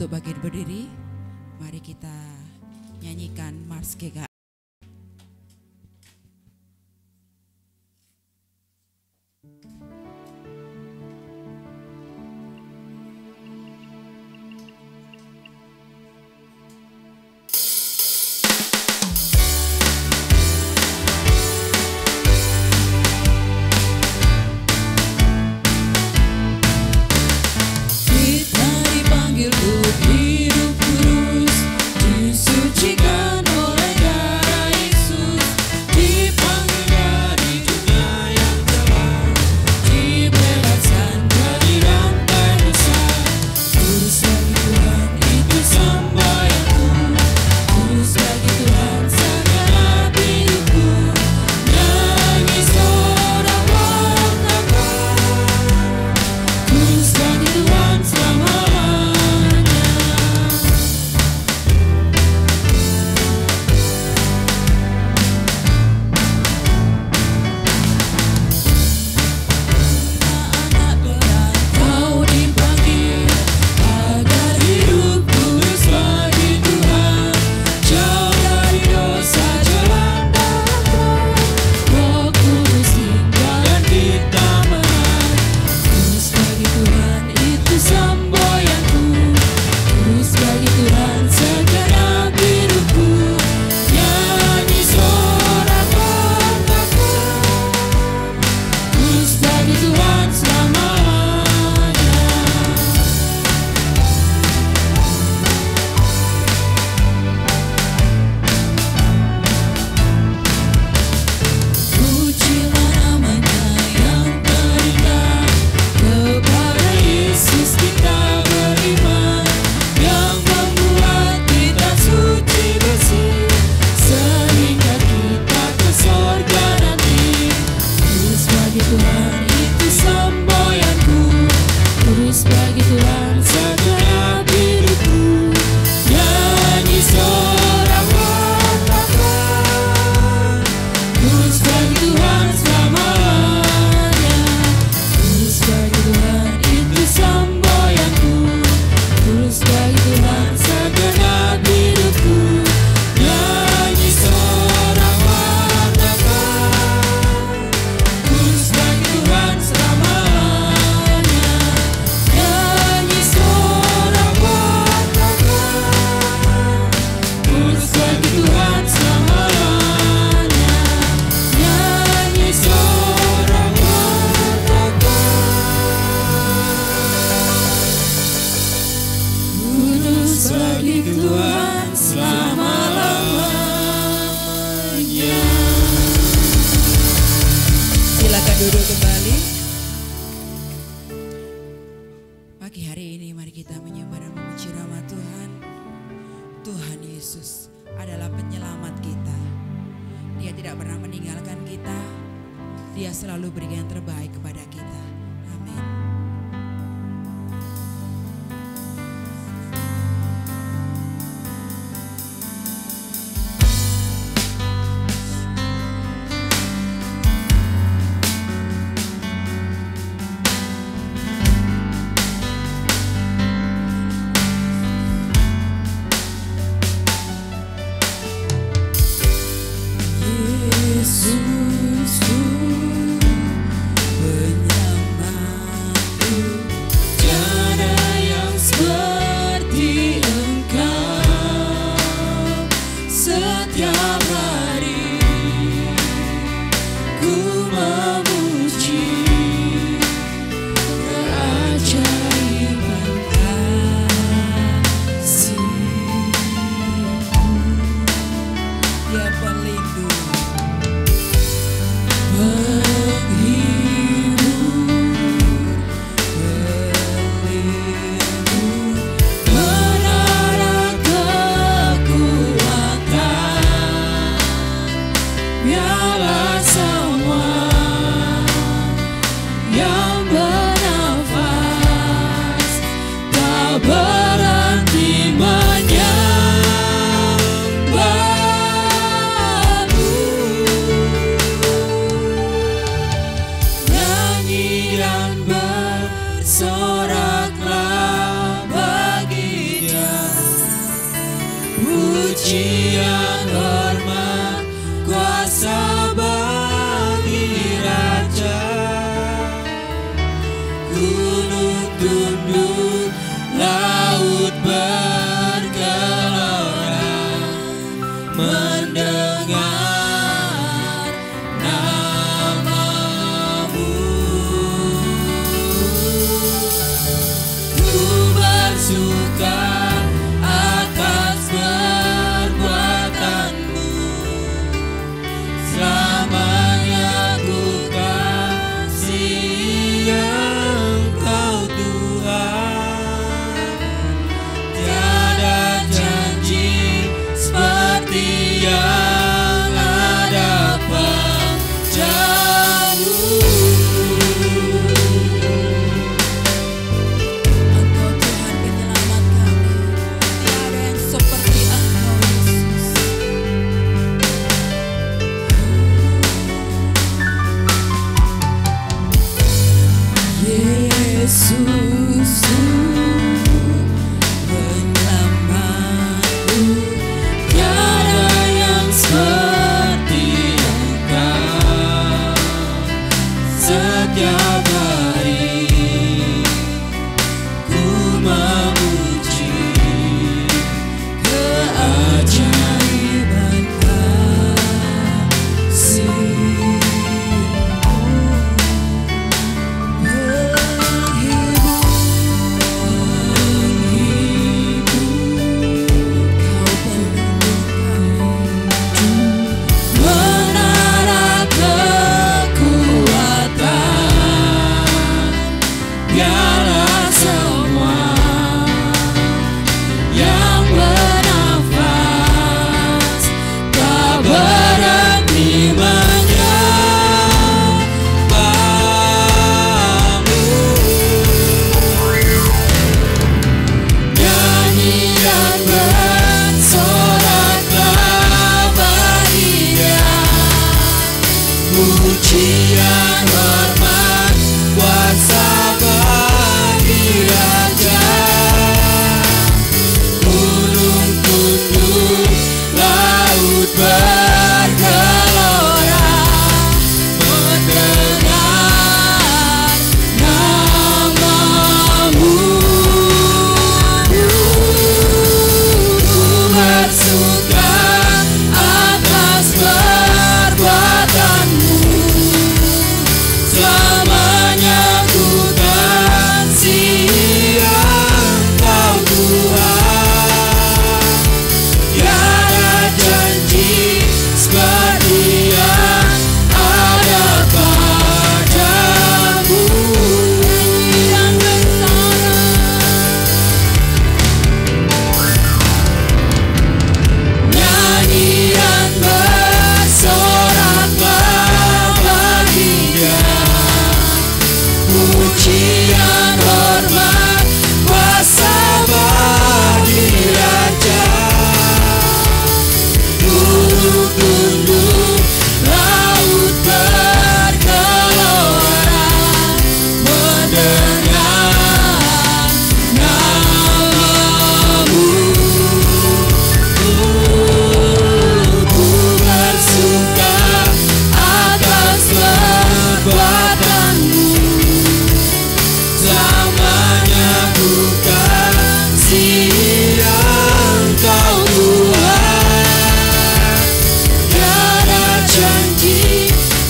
Untuk bagian berdiri, mari kita nyanyikan Mars GKI. Duduk kembali. Pagi hari ini mari kita menyembah dan memuji nama Tuhan. Tuhan Yesus adalah penyelamat kita. Dia tidak pernah meninggalkan kita. Dia selalu berikan yang terbaik kepada kita. Amin. Yesus, penyelamat Pujian hormat kuasa bagi Raja. Gunung tunduk, laut bergelora mendengar namamu. Ku bersuka atas perbuatanmu, selamanya ku kasih Engkau Tuhan. Tiada janji seperti yang ada padamu. Engkau Tuhan penyelamat kami, tiada yang seperti Engkau Yesus. Yesus penyelamatku, tiada yang seperti Engkau. Setiap hari ku memuji Keajaiban kasih-Mu menghibur, Kau pelindung kami, menara kekuatan. Biarlah semua yang bernafas tak berhenti menyembahmu. Nyanyi dan bersoraklah bagi Dia, pujian hormat kuasa bagi Raja. Gunung tunduk, laut bergelora mendengar namamu. Ku bersuka atas perbuatanmu, selamanya ku kasih Engkau Tuhan. Tiada janji seperti yang ada padamu. Yang nyanyi dan bersoraklah bagi Dia, pujian hormat kuasa bagi Raja. Gunung tunduk, laut bergelora mendengar namamu. Ku bersuka atas perbuatanmu, selamanya ku kasih Engkau Tuhan. Tiada janji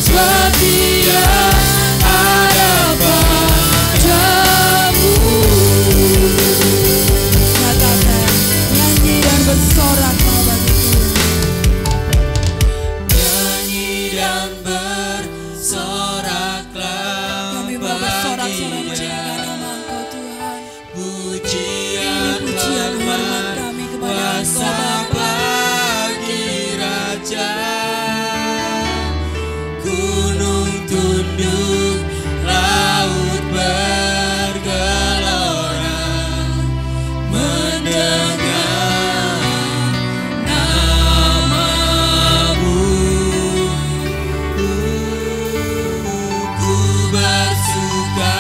seperti yang ada padamu. Katakan, nyanyi dan bersoraklah bagi Tuhan. Nyanyi dan bersoraklah Kami mau bersorak-sorai meninggikan nama Engkau Tuhan. Pujian Pujian hormat kami kepada Engkau Bapa. bagi Raja. Gunung tunduk, laut bergelora mendengar namamu. Ku bersuka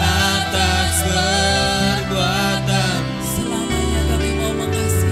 atas perbuatan, Selamanya kami mau mengasihi.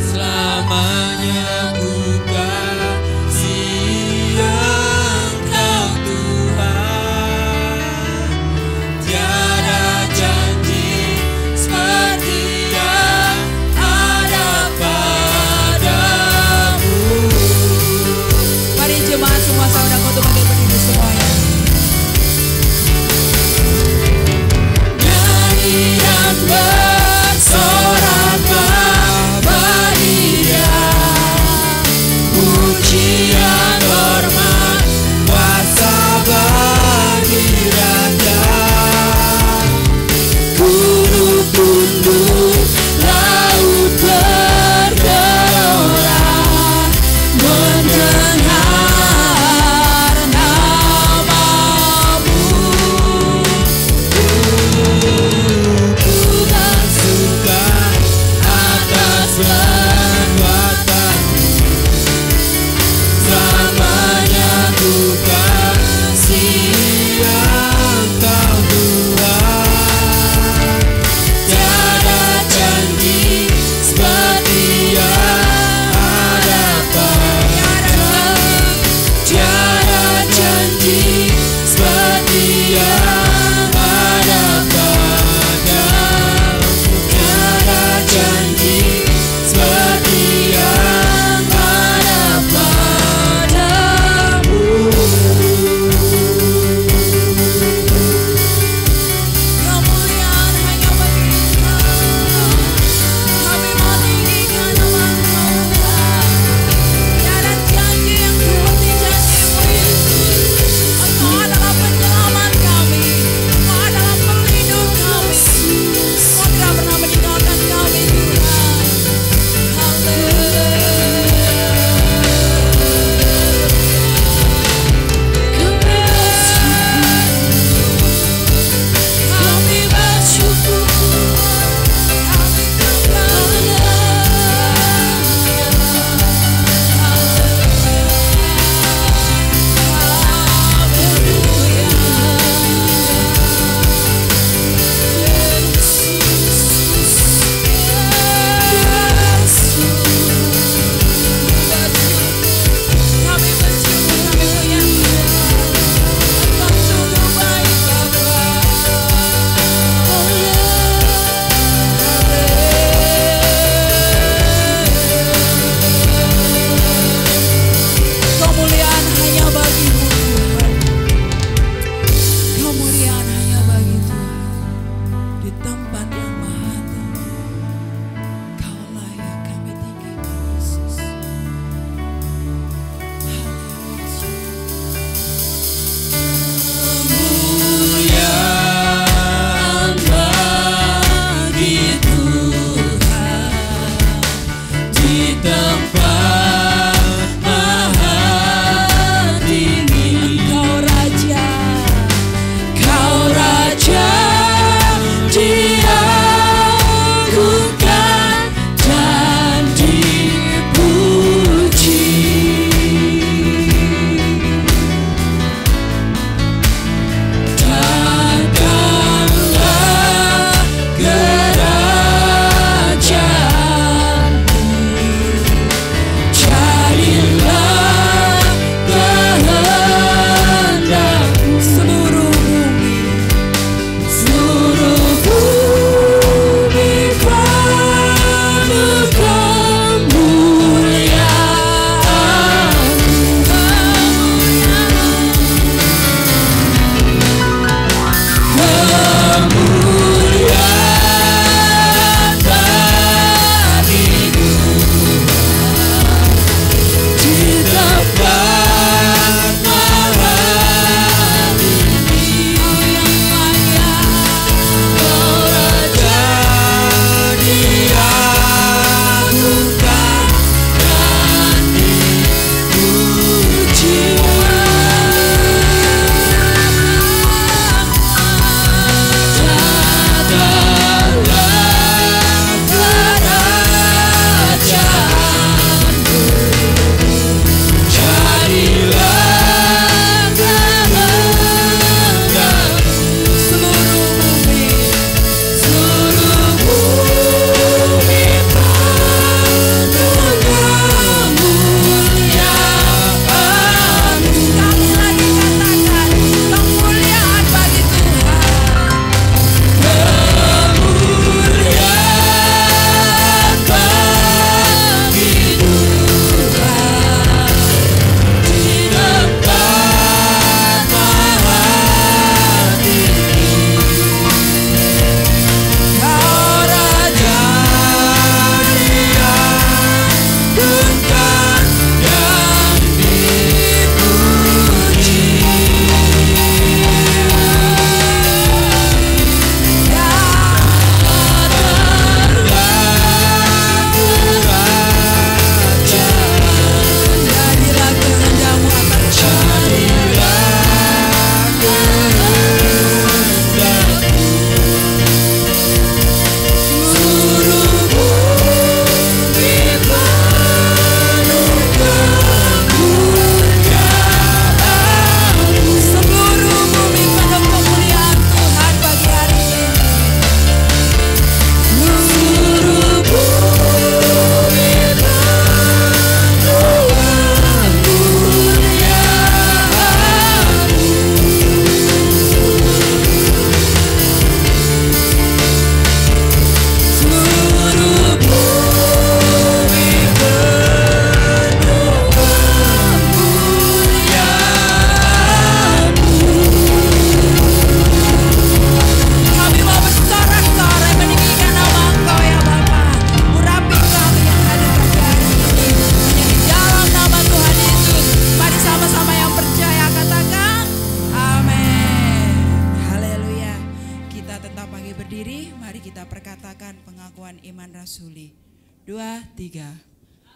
2, 3.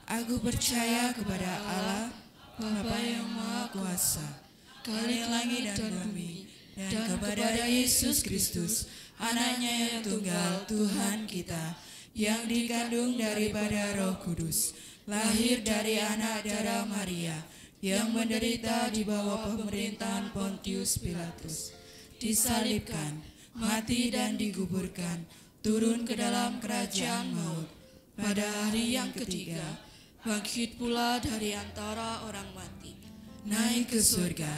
Aku percaya kepada Allah, Bapa yang Maha Kuasa, Khalik langit dan bumi, dan kepada Yesus Kristus, Anaknya yang tunggal, Tuhan kita, yang dikandung daripada Roh Kudus, lahir dari anak darah Maria, yang menderita di bawah pemerintahan Pontius Pilatus, disalibkan, mati dan dikuburkan, turun ke dalam kerajaan maut. Pada hari yang ketiga, bangkit pula dari antara orang mati, naik ke surga,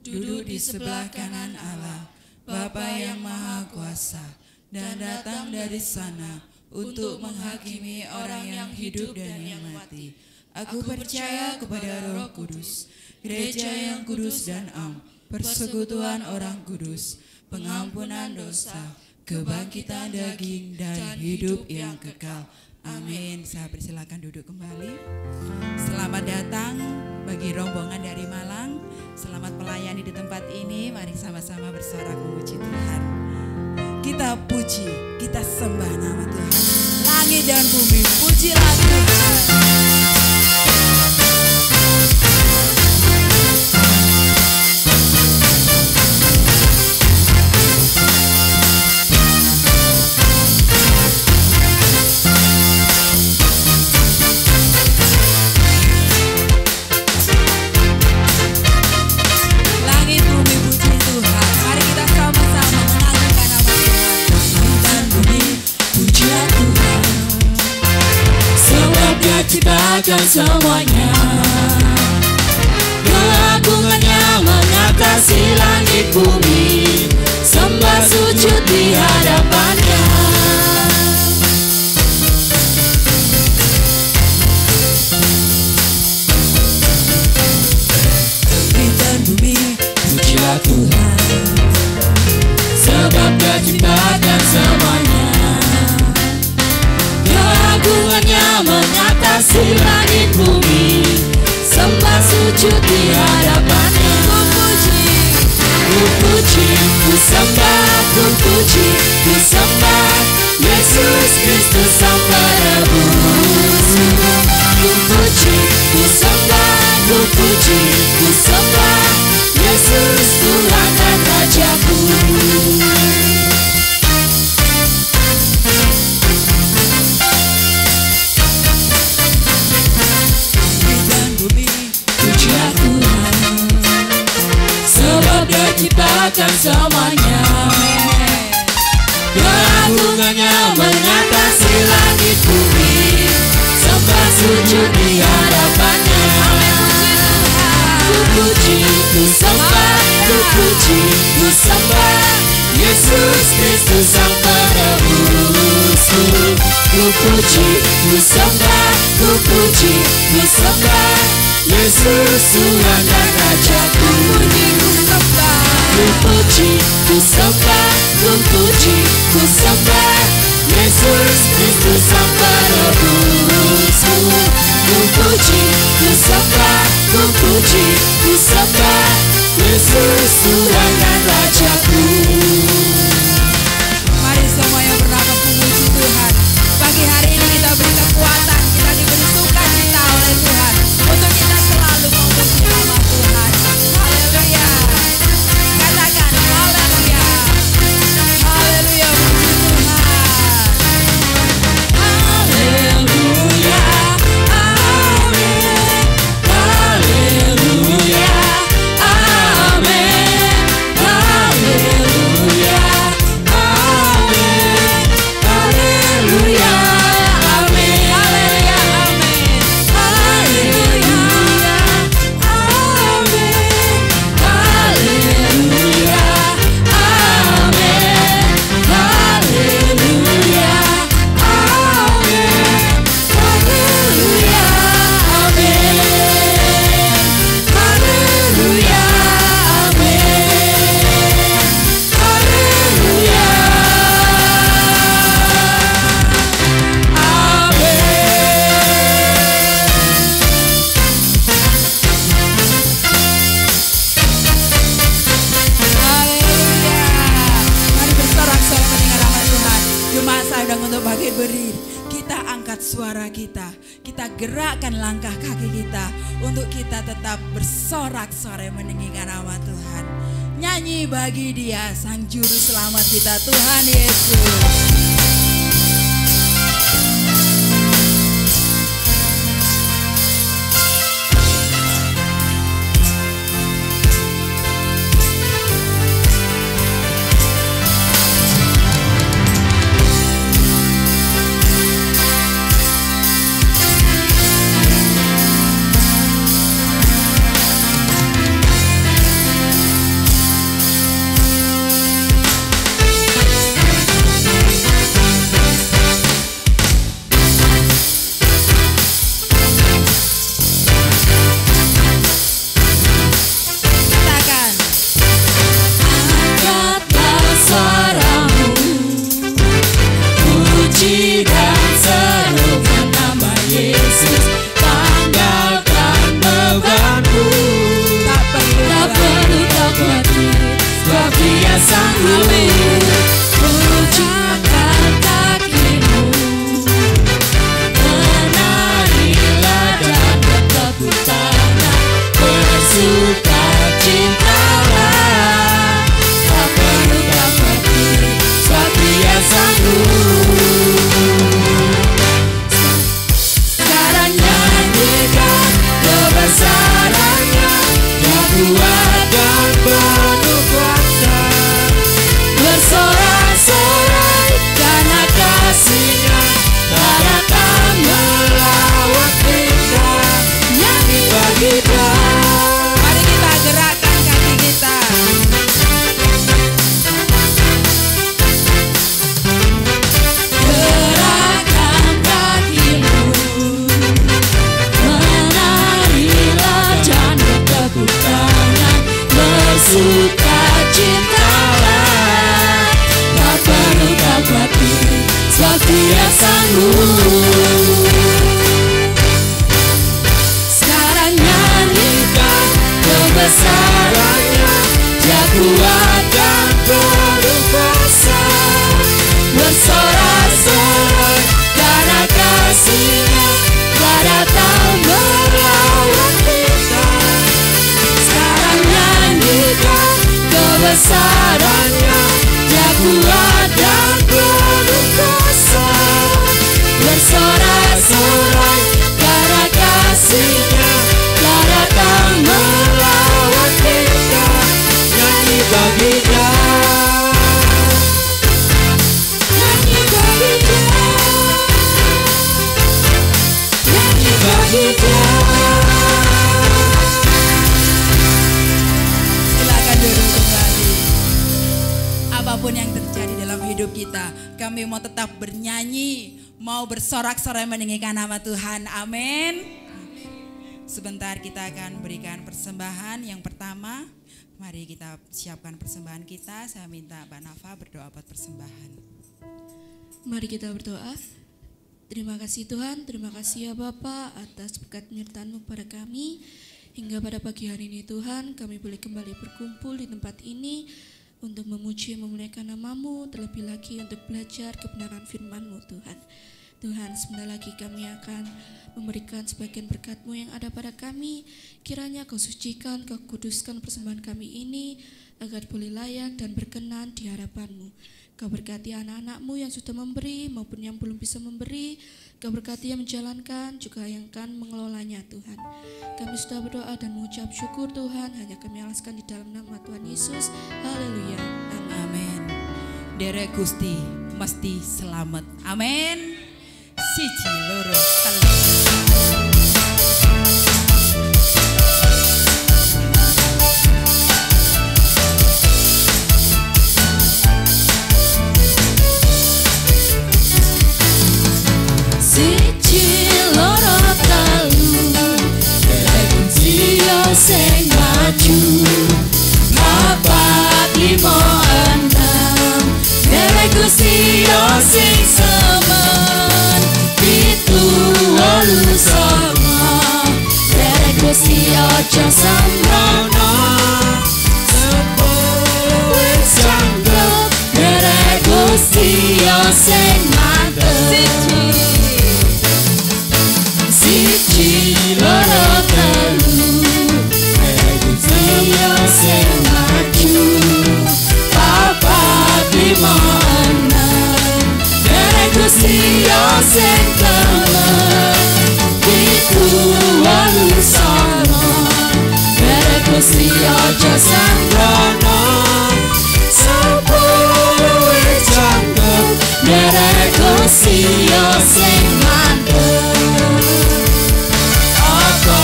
duduk di sebelah kanan Allah, Bapa yang Maha Kuasa, dan datang dari sana untuk menghakimi orang yang hidup dan yang mati. Aku percaya kepada Roh Kudus, gereja yang kudus dan am, persekutuan orang kudus, pengampunan dosa, kebangkitan daging, dan hidup yang kekal. Amin. Saya persilakan duduk kembali. Selamat datang bagi rombongan dari Malang. Selamat melayani di tempat ini. Mari sama-sama bersorak memuji Tuhan. Kita puji, kita sembah nama Tuhan. Langit dan bumi, pujilah Tuhan. Ciptakan semuanya, keagungannya mengatasi langit bumi, sembah sujud di hadapannya. Langit dan bumi, pujilah Tuhan, sebab Dia ciptakan semuanya. Keagungannya mengatasi langit bumi, sembah sujud di hadapannya. Ku puji, ku sembah, ku puji, ku sembah Yesus Kristus Sang Penebus. Ku puji, ku sembah, ku puji, ku sembah Yesus Tuhan dan Rajaku. Ciptakan semuanya, keagungannya mengatasi langit bumi, sembah sujud di hadapannya. Ku puji, ku sembah, ku puji, ku sembah Yesus Kristus Sang Penebus. Ku puji, ku sembah, ku puji, ku sembah Yesus Tuhan dan Rajaku. Ku puji, ku sembah, ku puji, ku sembah Yesus Kristus Sang Penebus. Ku puji, ku sembah, ku puji, ku sembah Yesus Tuhan dan Rajaku. Mari semua yang bernafas memuji Tuhan. Pagi hari ini kita beri kekuatan, kita diberi sukacita oleh Tuhan untuk kita selalu memuji nama Tuhan. Haleluya. Katakan haleluya. Haleluya, puji Tuhan. Haleluya, amin. Haleluya, amin. suara kita, kita gerakkan langkah kaki kita untuk kita tetap bersorak-sorai meninggikan nama Tuhan. Nyanyi bagi Dia Sang Juru Selamat kita, Tuhan Yesus. Bersorak-sorai meninggikan nama Tuhan. Amin. Sebentar kita akan berikan persembahan. Yang pertama, mari kita siapkan persembahan kita. Saya minta Mbak Nafa berdoa buat persembahan. Mari kita berdoa. Terima kasih Tuhan, terima kasih ya Bapa atas berkat penyertaan-Mu pada kami. Hingga pada pagi hari ini Tuhan, kami boleh kembali berkumpul di tempat ini untuk memuji memuliakan nama-Mu, terlebih lagi untuk belajar kebenaran firman-Mu Tuhan. Tuhan, sebentar lagi kami akan memberikan sebagian berkat-Mu yang ada pada kami. Kiranya Kau sucikan, Kau kuduskan persembahan kami ini agar boleh layak dan berkenan di hadapan-Mu. Kau berkati anak-anak-Mu yang sudah memberi maupun yang belum bisa memberi. Kau berkati yang menjalankan juga yang akan mengelolanya Tuhan. Kami sudah berdoa dan mengucap syukur Tuhan. Hanya kami alaskan di dalam nama Tuhan Yesus. Haleluya. Amin. Derek Gusti mesti selamat. Amin. Siji loro telu. Siji loro telu, derek kunci sing maju. Papat limo enam, derek Gusti sing semen. Pitu wolu songo, derek Gusti aja sembrono. Sepuluh wis cangkruk, derek Gusti sing mantep. sing temen dituwolu sama derek Gusti aja sembrono sapa luwe cangkem derek Gusti sing mantep apa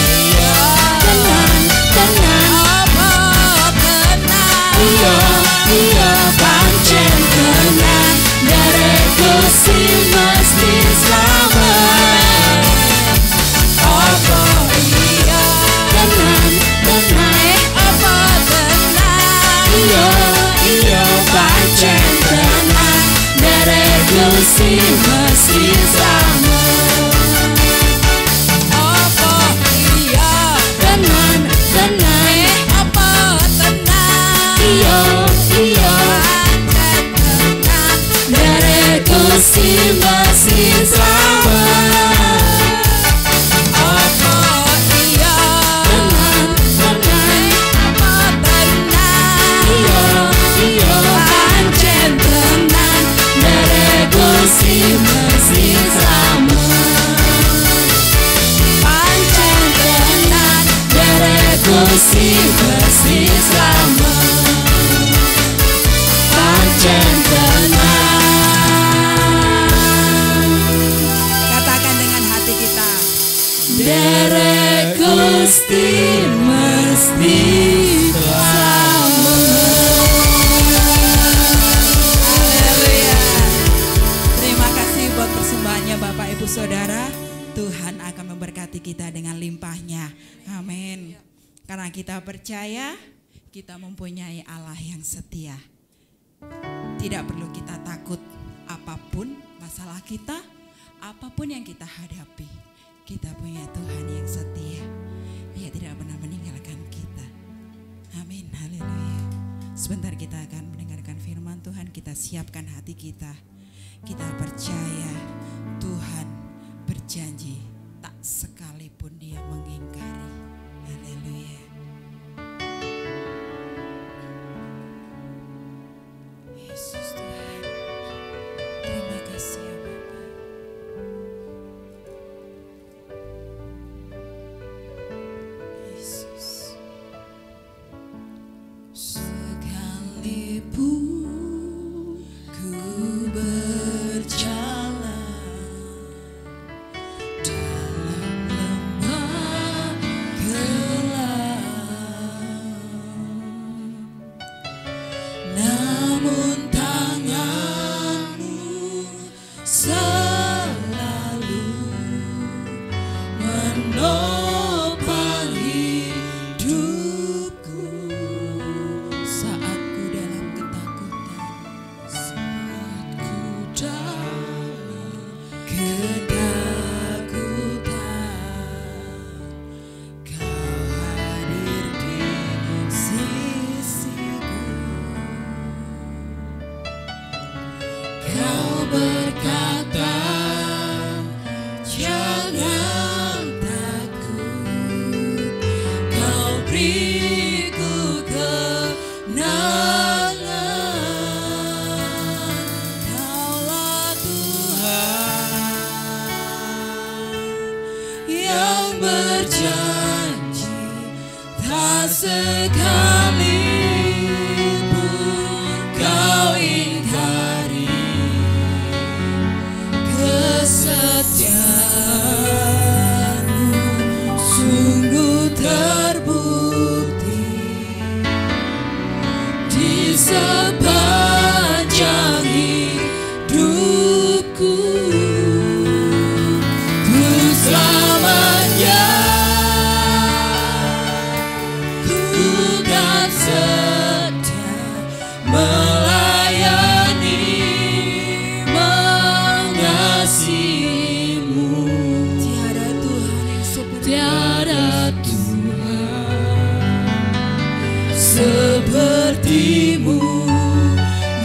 iya tenan apa tenan iya pancen tenan derek Gusti mesti selamat apa iya tenan apa tenan iya pancen tenan derek Gusti mesti selamat apa iya tenan apa tenan iya pancen tenan derek Gusti mesti selamat apa iya tenan apa tenan iya pancen tenan derek Gusti mesti selamat pancen tenan derek Gusti mesti selamat pancen tenan. Katakan dengan hati kita, derek Gusti mesti haleluya. Terima kasih buat persembahannya Bapak Ibu Saudara. Tuhan akan memberkati kita dengan limpahnya. Amin. Karena kita percaya kita mempunyai Allah yang setia. Tidak perlu kita takut apapun masalah kita, apapun yang kita hadapi. Kita punya Tuhan yang setia. Dia tidak pernah meninggalkan kita. Amin. Haleluya. Sebentar kita akan mendengarkan firman Tuhan. Kita siapkan hati kita. Kita percaya Tuhan berjanji tak sekalipun dia mengingkari. Haleluya. Yesus Tuhan, terima kasih ya Bapa. Yesus. Sekalipun ku berjalan dalam lembah gelap, namun tanganmu selalu menopang hidupku saat ku dalam ketakutan, saat ku dalam ketakutan, kau hadir di sisiku. Kau berkata, jangan takut, kau beriku kenangan. Kaulah Tuhan yang berjanji tak sekalipun kau ingkari kesetiaanmu sungguh terbukti di sepanjang hidupku. Untuk selamanya ku kan setia melayani, mengasihimu. Tiada Tuhan yang sepertimu,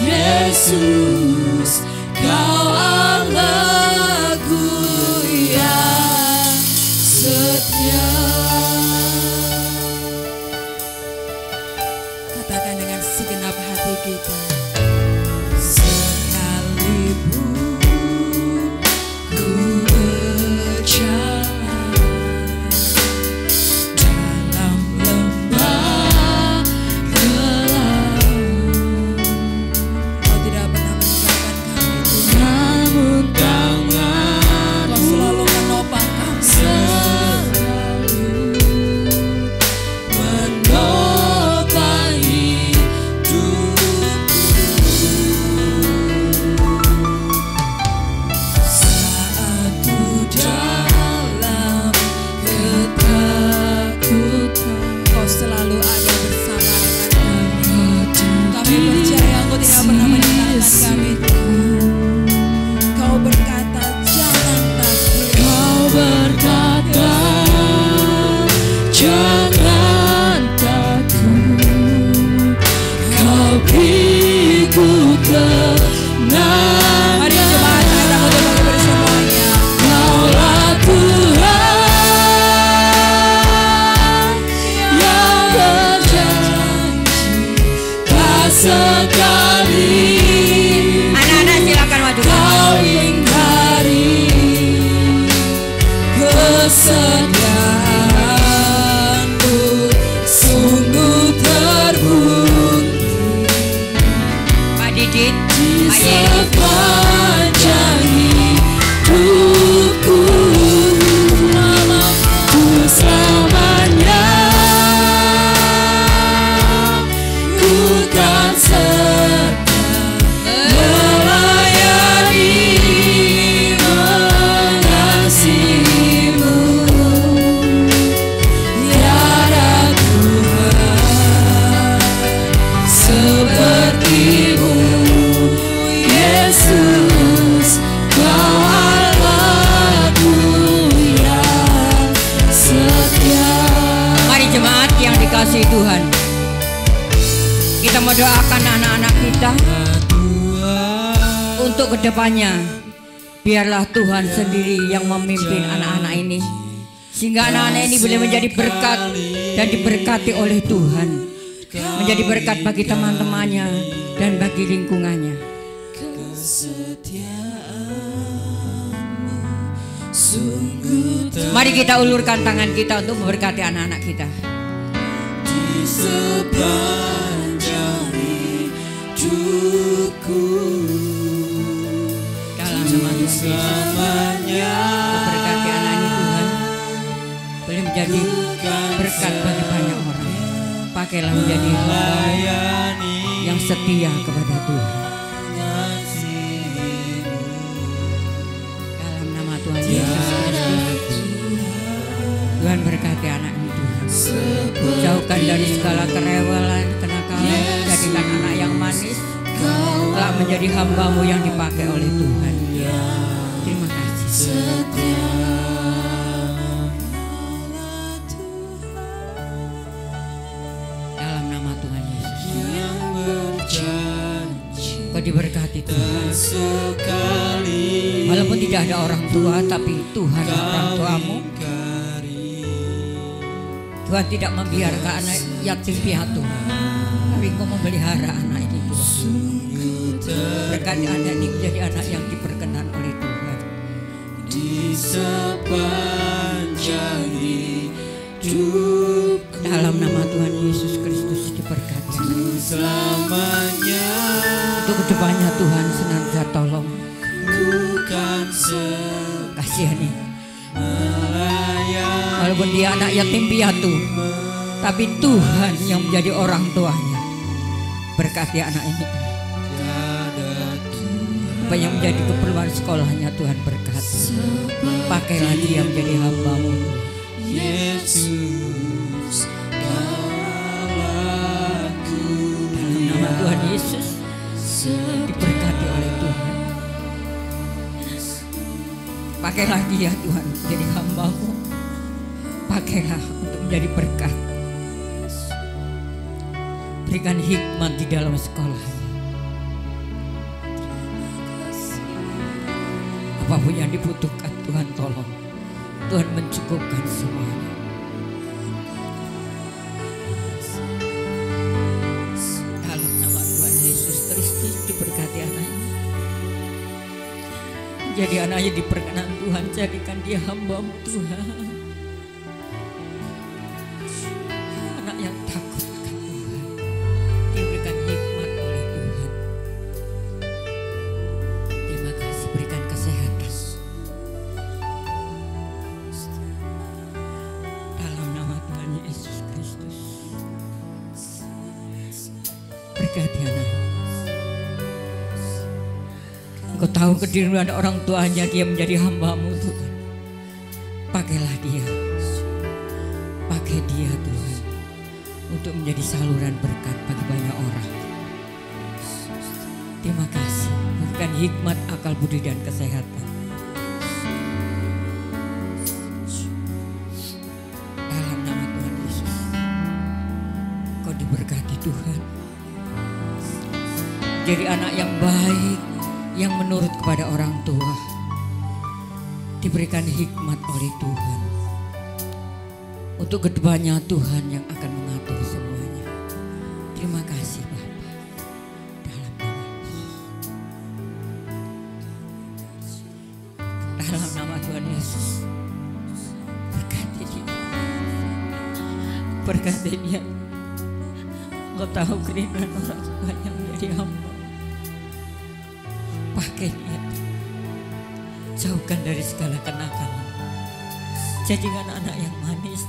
Yesus. Kau Allahku yang setia. Katakan dengan segenap hati kita, sekalipun berkata, jangan takut, kau beriku kemenangan. Mari jemaat kita bagi bersemuanya. Kaulah Tuhan yang berjanji, tak sekali Anak-anak silakan maju. kau ingkari kesetiaanmu, sungguh terbukti Pak Didit, di Pak Yeni. sepanjang hidupku. Ku selamanya ku kan setia melayani, mengasihimu. Tiada Tuhan sepertimu, Yesus, Kau Allahku yang setia. Mari jemaat yang dikasihi Tuhan. Kita mau doakan anak-anak kita untuk kedepannya. Biarlah Tuhan sendiri yang memimpin anak-anak ini, sehingga anak-anak ini boleh menjadi berkat dan diberkati oleh Tuhan, menjadi berkat bagi teman-temannya dan bagi lingkungannya. Mari kita ulurkan tangan kita untuk memberkati anak-anak kita. Di sepanjang hidupku, Dalam nama Tuhan Yesus, memberkati anak ini Tuhan, boleh menjadi berkat bagi banyak orang. Pakailah menjadi hamba-Mu yang setia kepada Tuhan. Dalam nama Tuhan Yesus Kristus, Tuhan berkati anak ini Tuhan. Jauhkan dari segala kerewelan, kenakalan, jadikan anak yang manis, kelak menjadi hamba-Mu yang dipakai oleh Tuhan. Terima kasih. Dalam nama Tuhan Yesus, Kau diberkati Tuhan. Walaupun tidak ada orang tua, tapi Tuhan orang tuamu. Tuhan tidak membiarkan anak yatim piatu, tapi Kau memelihara anak ini Tuhan. Berkati anak ini menjadi anak yang diperkenan oleh Tuhan. di sepanjang hidup Dalam nama Tuhan Yesus Kristus diberkati selamanya. untuk kedepannya Tuhan senantiasa tolong, Ku kan kasihani. melayani, Walaupun dia anak yatim piatu, tapi Tuhan yang menjadi orang tuanya. Berkati anak ini, apa yang menjadi keperluan sekolahnya Tuhan berkati. Pakailah dia menjadi hamba-Mu. Yesus, Allahku Dalam nama Tuhan Yesus diberkati oleh Tuhan. Pakailah dia Tuhan menjadi hamba-Mu. Pakailah untuk menjadi berkat. Berikan hikmat di dalam sekolahnya. Apapun yang dibutuhkan Tuhan tolong. Tuhan mencukupkan semuanya. Dalam nama Tuhan Yesus Kristus diberkati anak ini. Jadi anaknya diperkenan Tuhan, jadikan dia hamba-Mu Tuhan. Anak yang takut akan Tuhan, diberikan hikmat oleh Tuhan. Terima kasih, berikan kesehatan. Dalam nama Tuhan Yesus Kristus, berkati anak. Engkau tahu kedirian orang tuanya, dia menjadi hamba-Mu Tuhan. Pakailah dia, pakai dia Tuhan, untuk menjadi saluran berkat bagi banyak orang. Terima kasih, berikan hikmat, akal budi dan kesehatan. menjadi anak yang baik, yang menurut kepada orang tua. Diberikan hikmat oleh Tuhan. Untuk kedepannya Tuhan yang akan mengatur semuanya. Terima kasih Bapa. Dalam nama Yesus. Dalam nama Tuhan Yesus. Berkati dia. Berkati dia. Engkau tahu kerinduan orang tuanya menjadi hamba. Pakai dia. Jauhkan dari segala kenakalan. Jadikan anak yang manis.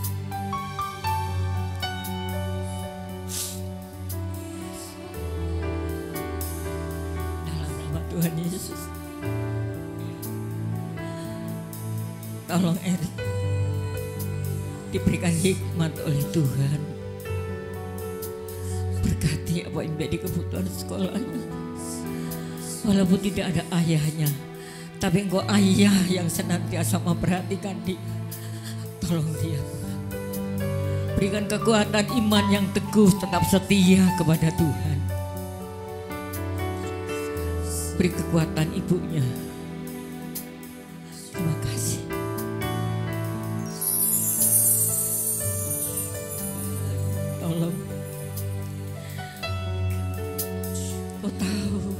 Dalam nama Tuhan Yesus. Tolong Erik diberikan hikmat oleh Tuhan. Berkati apa yang menjadi kebutuhan sekolahnya. Walaupun tidak ada ayahnya, tapi Engkau ayah yang senantiasa memperhatikan dia. Tolong dia. Berikan kekuatan iman yang teguh, tetap setia kepada Tuhan. Beri kekuatan ibunya. Terima kasih. Tolong. Kau tahu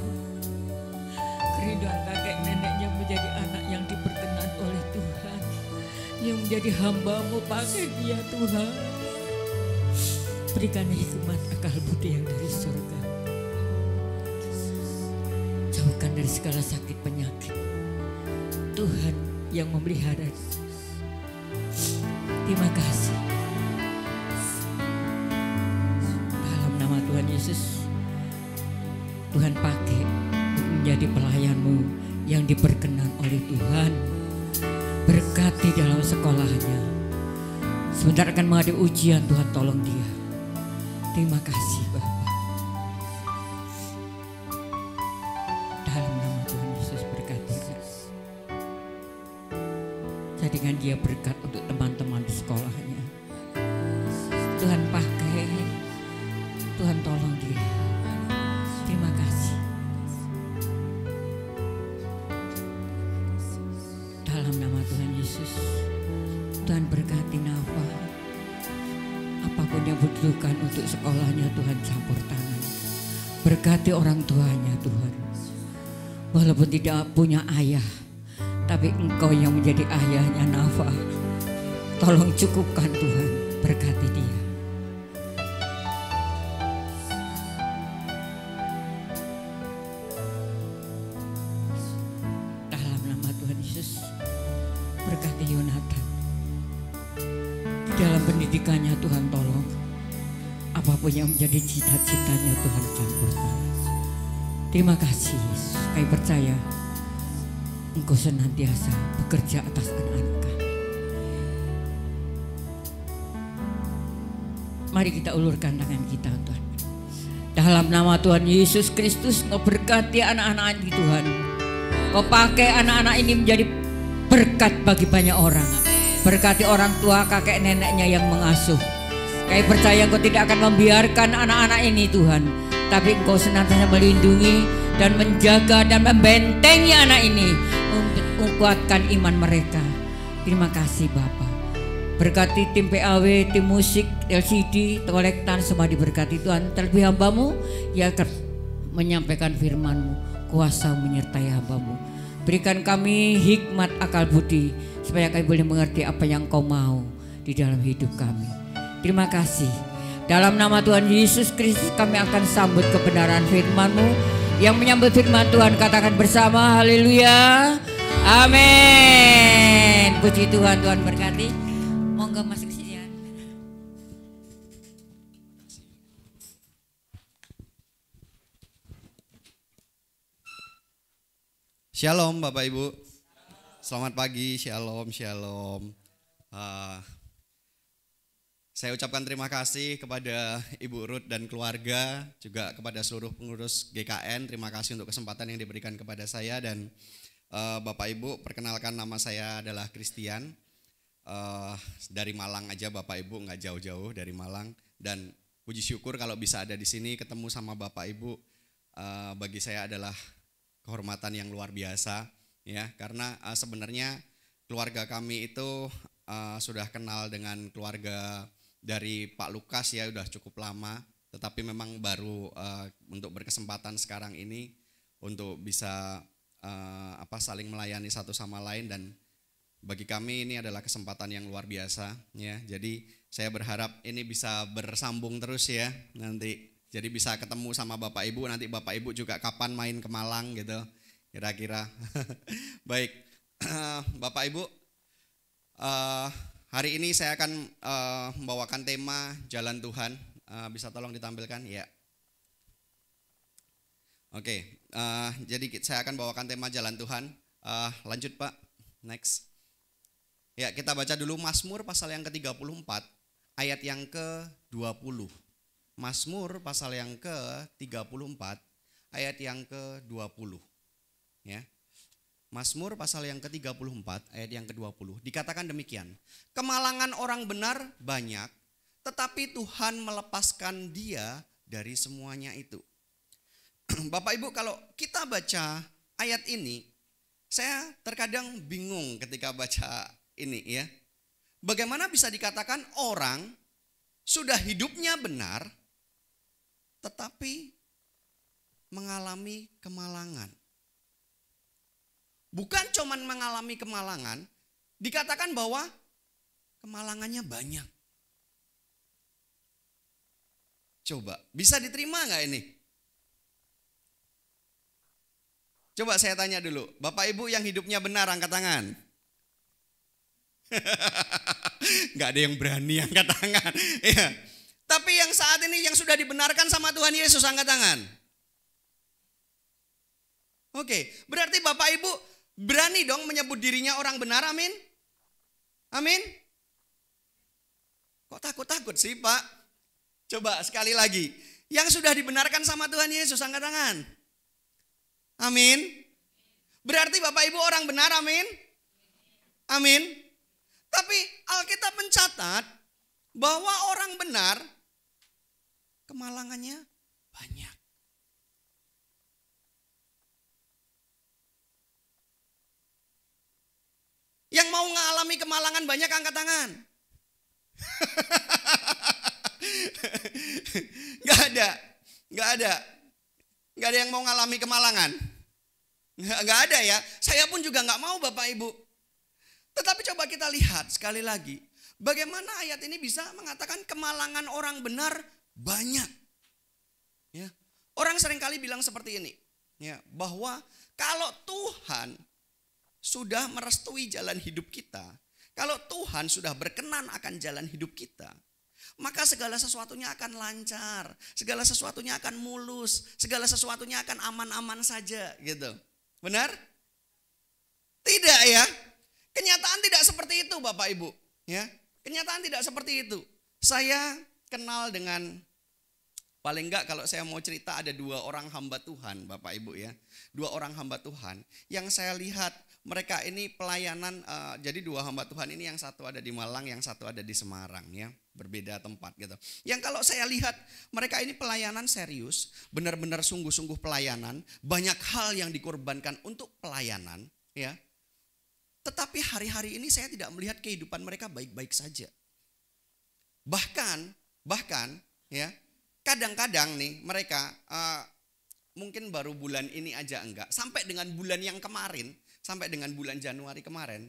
kerinduan kakek neneknya menjadi anak yang diperkenan oleh Tuhan, yang menjadi hamba-Mu. Pakai dia Tuhan. Berikan hikmat akal budi yang dari surga. Jauhkan dari segala sakit penyakit. Tuhan yang memelihara. Terima kasih. Dalam nama Tuhan Yesus, Tuhan pakai menjadi pelayan-Mu yang diperkenan oleh Tuhan. Berkati dalam sekolahnya. Sebentar akan menghadapi ujian, Tuhan tolong dia. Terima kasih Bapa. Dalam nama Tuhan Yesus berkati dia. Jadikan dia berkat untuk teman-teman di sekolahnya. Tuhan pakai, Tuhan tolong dia. Terima kasih. Dalam nama Tuhan Yesus, Tuhan berkati Nafa. Apapun yang dibutuhkan untuk sekolahnya, Tuhan campur tangan. Berkati orang tuanya Tuhan. Walaupun tidak punya ayah, tapi Engkau yang menjadi ayahnya Nafa. Tolong cukupkan Tuhan, berkati dia. Dalam nama Tuhan Yesus, berkati Yonatan. Di dalam pendidikannya Tuhan tolong. Apapun yang menjadi cita-citanya Tuhan campur tangan. Terima kasih Yesus. Kami percaya Engkau senantiasa bekerja atas anak-anak kami. Mari kita ulurkan tangan kita Tuhan. Dalam nama Tuhan Yesus Kristus, Engkau berkati anak-anak ini Tuhan. Engkau pakai anak-anak ini menjadi berkat bagi banyak orang. Berkati orang tua, kakek neneknya yang mengasuh. Kami percaya Engkau tidak akan membiarkan anak-anak ini Tuhan, tapi Engkau senantiasa melindungi dan menjaga dan membentengi anak ini untuk menguatkan iman mereka. Terima kasih Bapa. Berkati tim PAW, tim musik, LCD, kolektan, semua diberkati Tuhan. Terlebih hamba-Mu yang akan menyampaikan firman-Mu, kuasa menyertai hamba-Mu. Berikan kami hikmat akal budi supaya kami boleh mengerti apa yang Kau mau di dalam hidup kami. Terima kasih. Dalam nama Tuhan Yesus Kristus kami akan sambut kebenaran firman-Mu. Yang menyambut firman Tuhan katakan bersama haleluya. Amin. Puji Tuhan, Tuhan berkati. Monggo masuk ke sini. Shalom Bapak Ibu. Selamat pagi, shalom, shalom. Saya ucapkan terima kasih kepada Ibu Ruth dan keluarga, juga kepada seluruh pengurus GKN. Terima kasih untuk kesempatan yang diberikan kepada saya. Dan Bapak Ibu, perkenalkan nama saya adalah Christian. Dari Malang aja Bapak Ibu, nggak jauh-jauh dari Malang. Dan puji syukur kalau bisa ada di sini ketemu sama Bapak Ibu. bagi saya adalah kehormatan yang luar biasa ya, karena sebenarnya keluarga kami itu sudah kenal dengan keluarga dari Pak Lukas ya, udah cukup lama, tetapi memang baru untuk berkesempatan sekarang ini untuk bisa saling melayani satu sama lain, dan bagi kami ini adalah kesempatan yang luar biasa ya. Jadi saya berharap ini bisa bersambung terus ya nanti. Jadi bisa ketemu sama Bapak Ibu, nanti Bapak Ibu juga kapan main ke Malang gitu kira-kira. Baik, Bapak Ibu, hari ini saya akan membawakan tema Jalan Tuhan. Bisa tolong ditampilkan ya. Oke, jadi saya akan bawakan tema Jalan Tuhan. Lanjut Pak, next. Ya, kita baca dulu Mazmur pasal yang ke-34 ayat yang ke-20. Mazmur pasal yang ke-34 ayat yang ke-20. Ya. Mazmur pasal yang ke-34 ayat yang ke-20. Dikatakan demikian. Kemalangan orang benar banyak, tetapi Tuhan melepaskan dia dari semuanya itu. Bapak Ibu, kalau kita baca ayat ini, saya terkadang bingung ketika baca ini ya. Bagaimana bisa dikatakan orang sudah hidupnya benar tetapi mengalami kemalangan. Bukan cuman mengalami kemalangan, dikatakan bahwa kemalangannya banyak. Coba, bisa diterima nggak ini? Coba saya tanya dulu, Bapak Ibu yang hidupnya benar angkat tangan. Nggak ada yang berani angkat tangan. Ya. Tapi yang saat ini yang sudah dibenarkan sama Tuhan Yesus angkat tangan. Oke, berarti Bapak Ibu berani dong menyebut dirinya orang benar, amin? Amin? Kok takut-takut sih Pak? Coba sekali lagi, yang sudah dibenarkan sama Tuhan Yesus angkat tangan. Amin. Berarti Bapak Ibu orang benar, amin? Amin. Tapi Alkitab mencatat bahwa orang benar kemalangannya banyak. Yang mau mengalami kemalangan banyak angkat tangan. Gak ada yang mau mengalami kemalangan. Gak ada ya. Saya pun juga gak mau Bapak Ibu. Tetapi coba kita lihat sekali lagi. Bagaimana ayat ini bisa mengatakan kemalangan orang benar banyak. Ya. Orang seringkali bilang seperti ini. Ya, bahwa kalau Tuhan sudah merestui jalan hidup kita, kalau Tuhan sudah berkenan akan jalan hidup kita, maka segala sesuatunya akan lancar, segala sesuatunya akan mulus, segala sesuatunya akan aman-aman saja gitu. Benar? Tidak ya. Kenyataan tidak seperti itu Bapak Ibu. Ya, kenyataan tidak seperti itu. Saya kenal dengan, paling enggak kalau saya mau cerita, ada 2 orang hamba Tuhan Bapak Ibu ya. 2 orang hamba Tuhan yang saya lihat mereka ini pelayanan, jadi 2 hamba Tuhan ini, yang satu ada di Malang, yang satu ada di Semarang ya. Berbeda tempat gitu. Yang kalau saya lihat mereka ini pelayanan serius, benar-benar sungguh-sungguh pelayanan, banyak hal yang dikorbankan untuk pelayanan ya. Tetapi hari-hari ini saya tidak melihat kehidupan mereka baik-baik saja. Bahkan ya, kadang-kadang nih mereka mungkin baru bulan ini aja enggak, sampai dengan bulan yang kemarin, sampai dengan bulan Januari kemarin,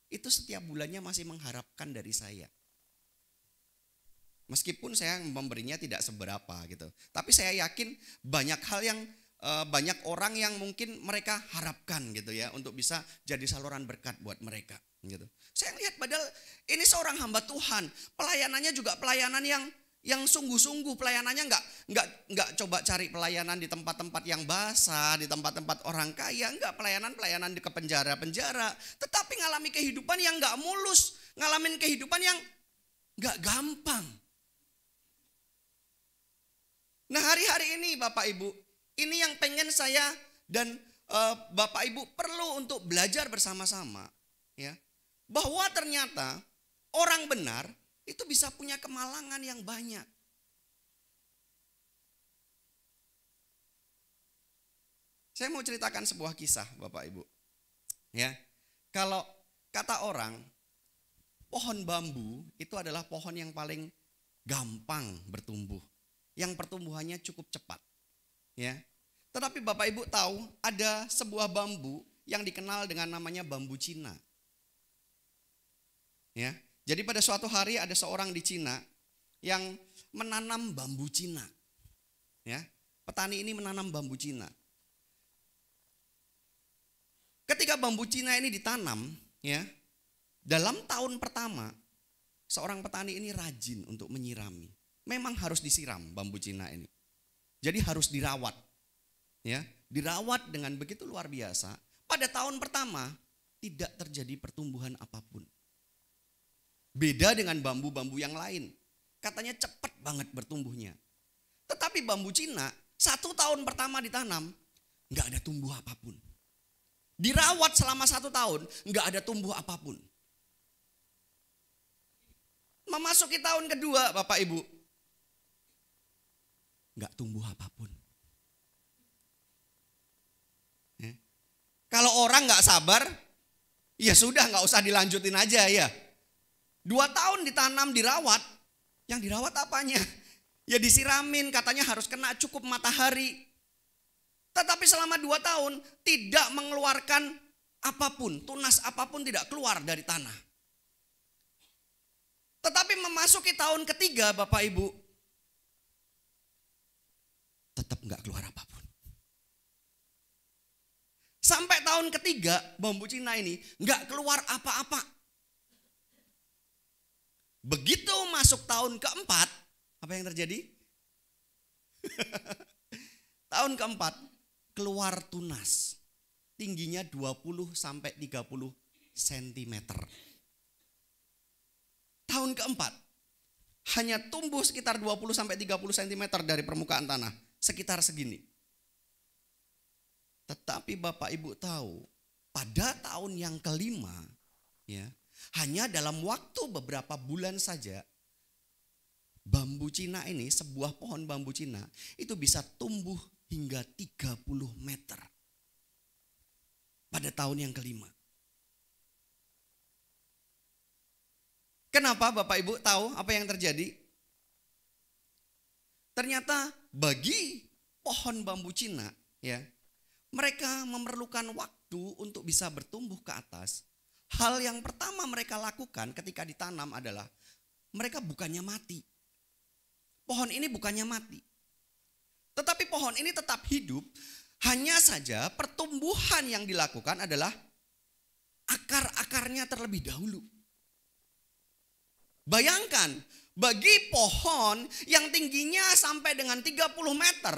itu setiap bulannya masih mengharapkan dari saya. Meskipun saya memberinya tidak seberapa gitu. Tapi saya yakin banyak hal yang banyak orang yang mungkin mereka harapkan gitu ya, untuk bisa jadi saluran berkat buat mereka gitu. Saya lihat padahal ini seorang hamba Tuhan, pelayanannya juga pelayanan yang sungguh-sungguh, pelayanannya enggak coba cari pelayanan di tempat-tempat yang basah, di tempat-tempat orang kaya, enggak, pelayanan di penjara-penjara, tetapi ngalami kehidupan yang enggak mulus, ngalamin kehidupan yang enggak gampang. Nah, hari-hari ini Bapak Ibu, ini yang pengen saya dan Bapak Ibu perlu untuk belajar bersama-sama ya, bahwa ternyata orang benar itu bisa punya kemalangan yang banyak. Saya mau ceritakan sebuah kisah Bapak Ibu. Ya, kalau kata orang, pohon bambu itu adalah pohon yang paling gampang bertumbuh, yang pertumbuhannya cukup cepat. Ya, tetapi Bapak Ibu tahu ada sebuah bambu yang dikenal dengan namanya bambu Cina. Ya, jadi pada suatu hari ada seorang di Cina yang menanam bambu Cina. Ya, petani ini menanam bambu Cina. Ketika bambu Cina ini ditanam, ya, dalam tahun pertama seorang petani ini rajin untuk menyirami. Memang harus disiram bambu Cina ini. Jadi harus dirawat. Ya, dirawat dengan begitu luar biasa. Pada tahun pertama tidak terjadi pertumbuhan apapun. Beda dengan bambu-bambu yang lain. Katanya cepat banget bertumbuhnya. Tetapi bambu Cina 1 tahun pertama ditanam nggak ada tumbuh apapun. Dirawat selama 1 tahun, nggak ada tumbuh apapun. Memasuki tahun kedua, Bapak Ibu, nggak tumbuh apapun. Ya. Kalau orang nggak sabar, ya sudah nggak usah dilanjutin aja ya. 2 tahun ditanam, dirawat, yang dirawat apanya? Ya disiramin, katanya harus kena cukup matahari. Tetapi selama 2 tahun tidak mengeluarkan apapun, tunas apapun tidak keluar dari tanah. Tetapi memasuki tahun ketiga Bapak Ibu, tetap nggak keluar apapun. Sampai tahun ketiga bambu Cina ini nggak keluar apa-apa. Begitu masuk tahun keempat, apa yang terjadi? Tahun keempat keluar tunas. Tingginya 20 sampai 30 cm. Tahun keempat hanya tumbuh sekitar 20 sampai 30 cm dari permukaan tanah, sekitar segini. Tetapi Bapak Ibu tahu, pada tahun yang kelima, ya, hanya dalam waktu beberapa bulan saja, bambu Cina ini, sebuah pohon bambu Cina, itu bisa tumbuh hingga 30 meter. Pada tahun yang kelima. Kenapa Bapak Ibu tahu apa yang terjadi? Ternyata bagi pohon bambu Cina, ya, mereka memerlukan waktu untuk bisa bertumbuh ke atas. Hal yang pertama mereka lakukan ketika ditanam adalah mereka bukannya mati. Pohon ini bukannya mati. Tetapi pohon ini tetap hidup. Hanya saja pertumbuhan yang dilakukan adalah akar-akarnya terlebih dahulu. Bayangkan, bagi pohon yang tingginya sampai dengan 30 meter,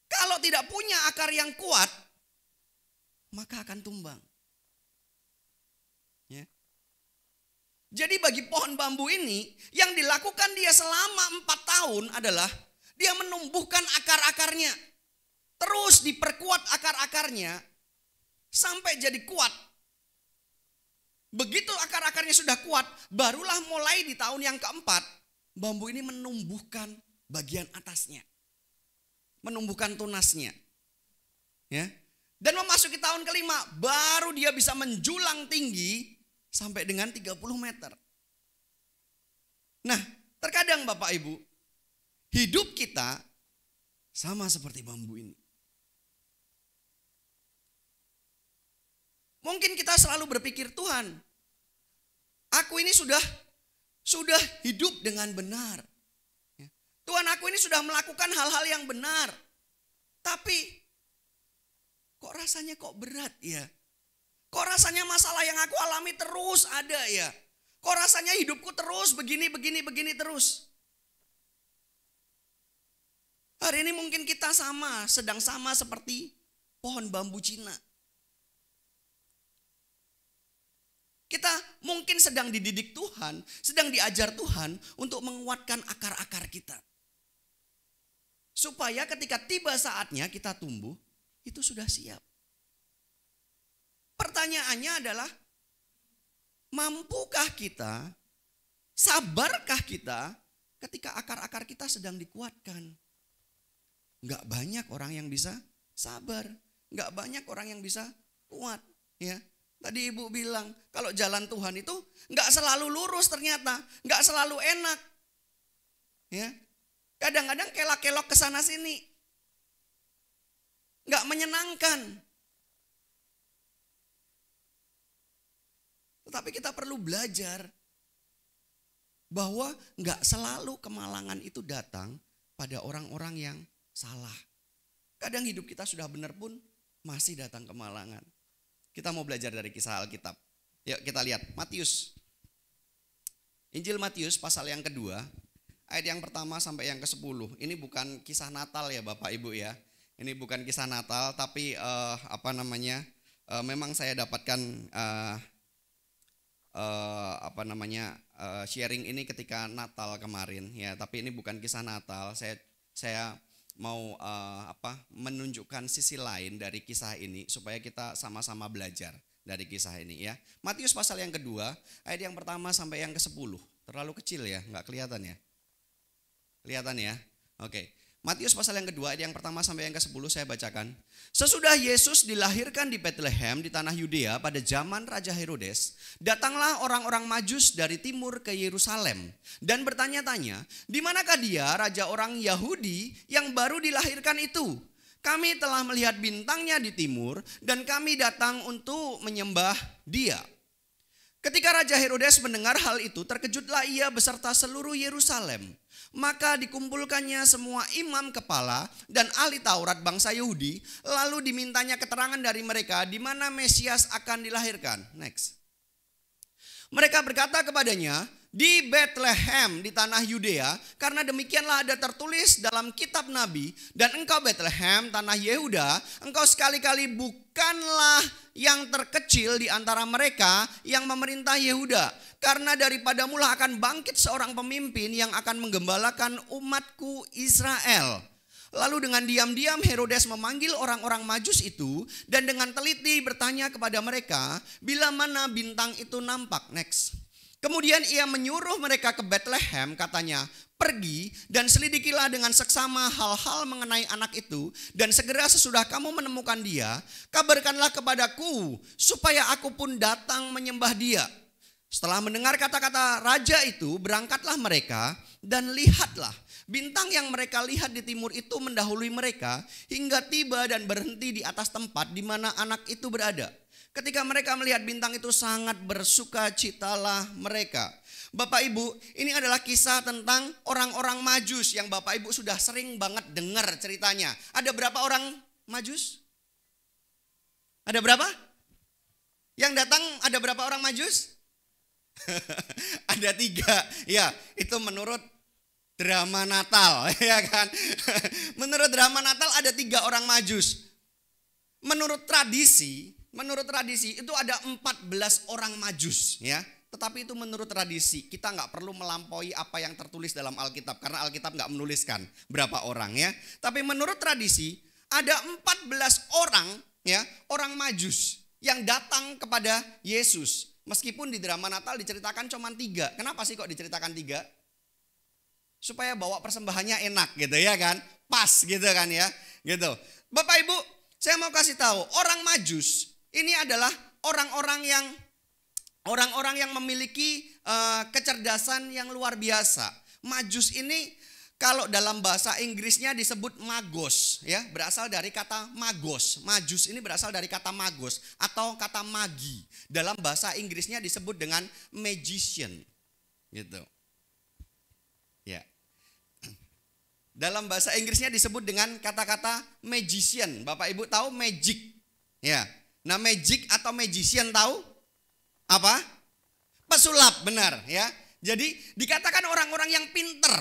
kalau tidak punya akar yang kuat, maka akan tumbang. Ya. Jadi bagi pohon bambu ini, yang dilakukan dia selama 4 tahun adalah dia menumbuhkan akar-akarnya. Terus diperkuat akar-akarnya sampai jadi kuat. Begitu akar-akarnya sudah kuat, barulah mulai di tahun yang keempat, bambu ini menumbuhkan bagian atasnya. Menumbuhkan tunasnya. Ya. Dan memasuki tahun kelima, baru dia bisa menjulang tinggi sampai dengan 30 meter. Nah, terkadang Bapak Ibu, hidup kita sama seperti bambu ini. Mungkin kita selalu berpikir, Tuhan, aku ini sudah hidup dengan benar. Tuhan, aku ini sudah melakukan hal-hal yang benar. Tapi kok rasanya kok berat ya? Kok rasanya masalah yang aku alami terus ada ya? Kok rasanya hidupku terus begini terus? Hari ini mungkin kita sedang sama seperti pohon bambu Cina. Kita mungkin sedang dididik Tuhan, sedang diajar Tuhan untuk menguatkan akar-akar kita. Supaya ketika tiba saatnya kita tumbuh, itu sudah siap. Pertanyaannya adalah, mampukah kita, sabarkah kita ketika akar-akar kita sedang dikuatkan? Enggak banyak orang yang bisa sabar. Nggak banyak orang yang bisa kuat. Ya, tadi ibu bilang kalau jalan Tuhan itu nggak selalu lurus ternyata, nggak selalu enak. Ya, kadang-kadang kelak-kelok kesana sini, nggak menyenangkan. Tetapi kita perlu belajar bahwa nggak selalu kemalangan itu datang pada orang-orang yang salah. Kadang hidup kita sudah benar pun masih datang kemalangan. Kita mau belajar dari kisah Alkitab. Yuk kita lihat Matius. Injil Matius pasal yang kedua, ayat yang pertama sampai yang ke-10. Ini bukan kisah Natal ya Bapak Ibu ya. Ini bukan kisah Natal, tapi memang saya dapatkan sharing ini ketika Natal kemarin ya, tapi ini bukan kisah Natal. Saya mau menunjukkan sisi lain dari kisah ini supaya kita sama-sama belajar dari kisah ini ya. Matius pasal yang kedua, ayat yang pertama sampai yang ke-10. Terlalu kecil ya, nggak kelihatan ya? Kelihatan ya? Oke. Matius pasal yang kedua, ayat yang pertama sampai yang ke-10 saya bacakan. Sesudah Yesus dilahirkan di Bethlehem di tanah Yudea pada zaman Raja Herodes, datanglah orang-orang Majus dari timur ke Yerusalem dan bertanya-tanya, di manakah dia raja orang Yahudi yang baru dilahirkan itu? Kami telah melihat bintangnya di timur dan kami datang untuk menyembah dia. Ketika Raja Herodes mendengar hal itu, terkejutlah ia beserta seluruh Yerusalem. Maka dikumpulkannya semua imam kepala dan ahli Taurat bangsa Yahudi, lalu dimintanya keterangan dari mereka di mana Mesias akan dilahirkan. Next. Mereka berkata kepadanya, di Bethlehem di tanah Yudea, karena demikianlah ada tertulis dalam kitab Nabi, dan engkau Bethlehem tanah Yehuda, engkau sekali-kali bukanlah yang terkecil di antara mereka yang memerintah Yehuda, karena daripadamu lah akan bangkit seorang pemimpin yang akan menggembalakan umatku Israel. Lalu dengan diam-diam Herodes memanggil orang-orang Majus itu dan dengan teliti bertanya kepada mereka bila mana bintang itu nampak. Next. Kemudian ia menyuruh mereka ke Bethlehem, katanya, pergi dan selidikilah dengan seksama hal-hal mengenai anak itu, dan segera sesudah kamu menemukan dia, kabarkanlah kepadaku supaya aku pun datang menyembah dia. Setelah mendengar kata-kata raja itu, berangkatlah mereka dan lihatlah, bintang yang mereka lihat di timur itu mendahului mereka hingga tiba dan berhenti di atas tempat di mana anak itu berada. Ketika mereka melihat bintang itu sangat bersukacitalah mereka. Bapak Ibu, ini adalah kisah tentang orang-orang Majus yang Bapak Ibu sudah sering banget dengar ceritanya. Ada berapa orang Majus? Ada berapa? Yang datang ada berapa orang Majus? Ada 3. Ya, itu menurut drama Natal, ya kan? Menurut drama Natal ada 3 orang Majus. Menurut tradisi itu ada 14 orang Majus ya. Tetapi itu menurut tradisi, kita nggak perlu melampaui apa yang tertulis dalam Alkitab karena Alkitab nggak menuliskan berapa orang ya. Tapi menurut tradisi ada 14 orang ya, orang Majus yang datang kepada Yesus. Meskipun di drama Natal diceritakan cuma 3. Kenapa sih kok diceritakan 3? Supaya bawa persembahannya enak gitu ya kan, pas gitu kan ya, gitu. Bapak Ibu, saya mau kasih tahu, orang Majus ini adalah orang-orang yang memiliki kecerdasan yang luar biasa. Majus ini kalau dalam bahasa Inggrisnya disebut magos ya, berasal dari kata magos. Majus ini berasal dari kata magos atau kata magi. Dalam bahasa Inggrisnya disebut dengan magician gitu. Ya. Dalam bahasa Inggrisnya disebut dengan kata-kata magician. Bapak Ibu tahu magic? Ya. Nah, magic atau magician tahu? Apa? Pesulap, benar ya. Jadi dikatakan orang-orang yang pinter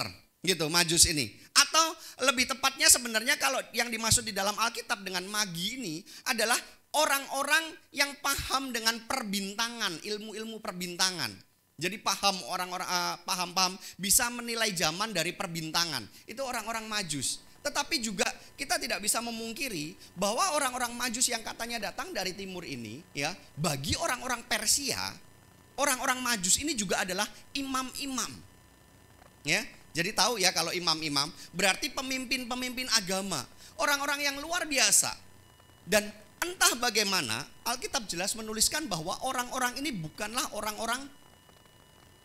gitu Majus ini. Atau lebih tepatnya sebenarnya kalau yang dimaksud di dalam Alkitab dengan magi ini adalah orang-orang yang paham dengan perbintangan, ilmu-ilmu perbintangan. Jadi paham bisa menilai zaman dari perbintangan. Itu orang-orang Majus. Tetapi juga kita tidak bisa memungkiri bahwa orang-orang Majus yang katanya datang dari timur ini ya, bagi orang-orang Persia, orang-orang Majus ini juga adalah imam-imam. Ya, jadi tahu ya kalau imam-imam berarti pemimpin-pemimpin agama, orang-orang yang luar biasa Dan entah bagaimana Alkitab jelas menuliskan bahwa orang-orang ini bukanlah orang-orang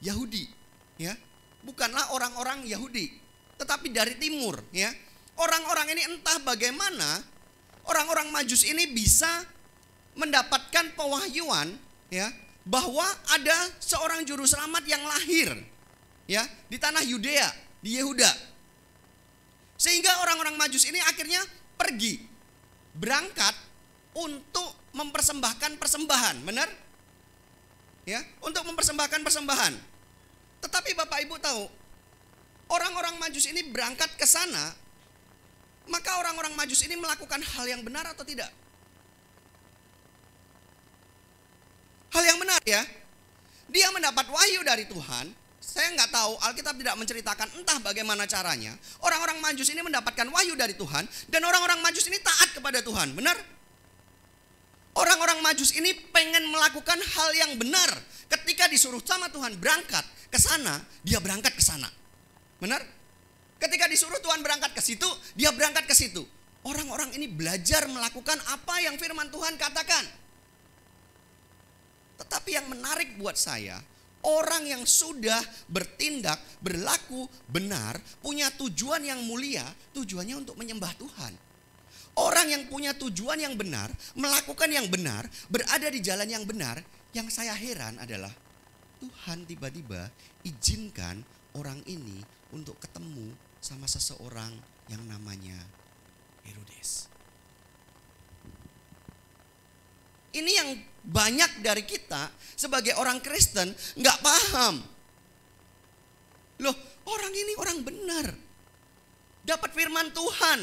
Yahudi, ya. Bukanlah orang-orang Yahudi, tetapi dari timur, ya. Orang-orang ini entah bagaimana orang-orang Majus ini bisa mendapatkan pewahyuan, ya, bahwa ada seorang juru selamat yang lahir, ya, di tanah Yudea, di Yehuda. Sehingga orang-orang Majus ini akhirnya pergi, berangkat untuk mempersembahkan persembahan, benar? Ya, untuk mempersembahkan persembahan. Tetapi Bapak Ibu tahu, orang-orang Majus ini berangkat ke sana, maka orang-orang Majus ini melakukan hal yang benar atau tidak? Hal yang benar, ya. Dia mendapat wahyu dari Tuhan. Saya nggak tahu, Alkitab tidak menceritakan entah bagaimana caranya. Orang-orang Majus ini mendapatkan wahyu dari Tuhan, dan orang-orang Majus ini taat kepada Tuhan, benar? Orang-orang Majus ini pengen melakukan hal yang benar. Ketika disuruh sama Tuhan berangkat ke sana, dia berangkat ke sana. Benar? Ketika disuruh Tuhan berangkat ke situ, dia berangkat ke situ. Orang-orang ini belajar melakukan apa yang firman Tuhan katakan. Tetapi yang menarik buat saya, orang yang sudah bertindak, berlaku benar, punya tujuan yang mulia, tujuannya untuk menyembah Tuhan. Orang yang punya tujuan yang benar, melakukan yang benar, berada di jalan yang benar, yang saya heran adalah Tuhan tiba-tiba izinkan orang ini untuk ketemu sama seseorang yang namanya Herodes. Ini yang banyak dari kita sebagai orang Kristen nggak paham. Loh, orang ini orang benar, dapat firman Tuhan,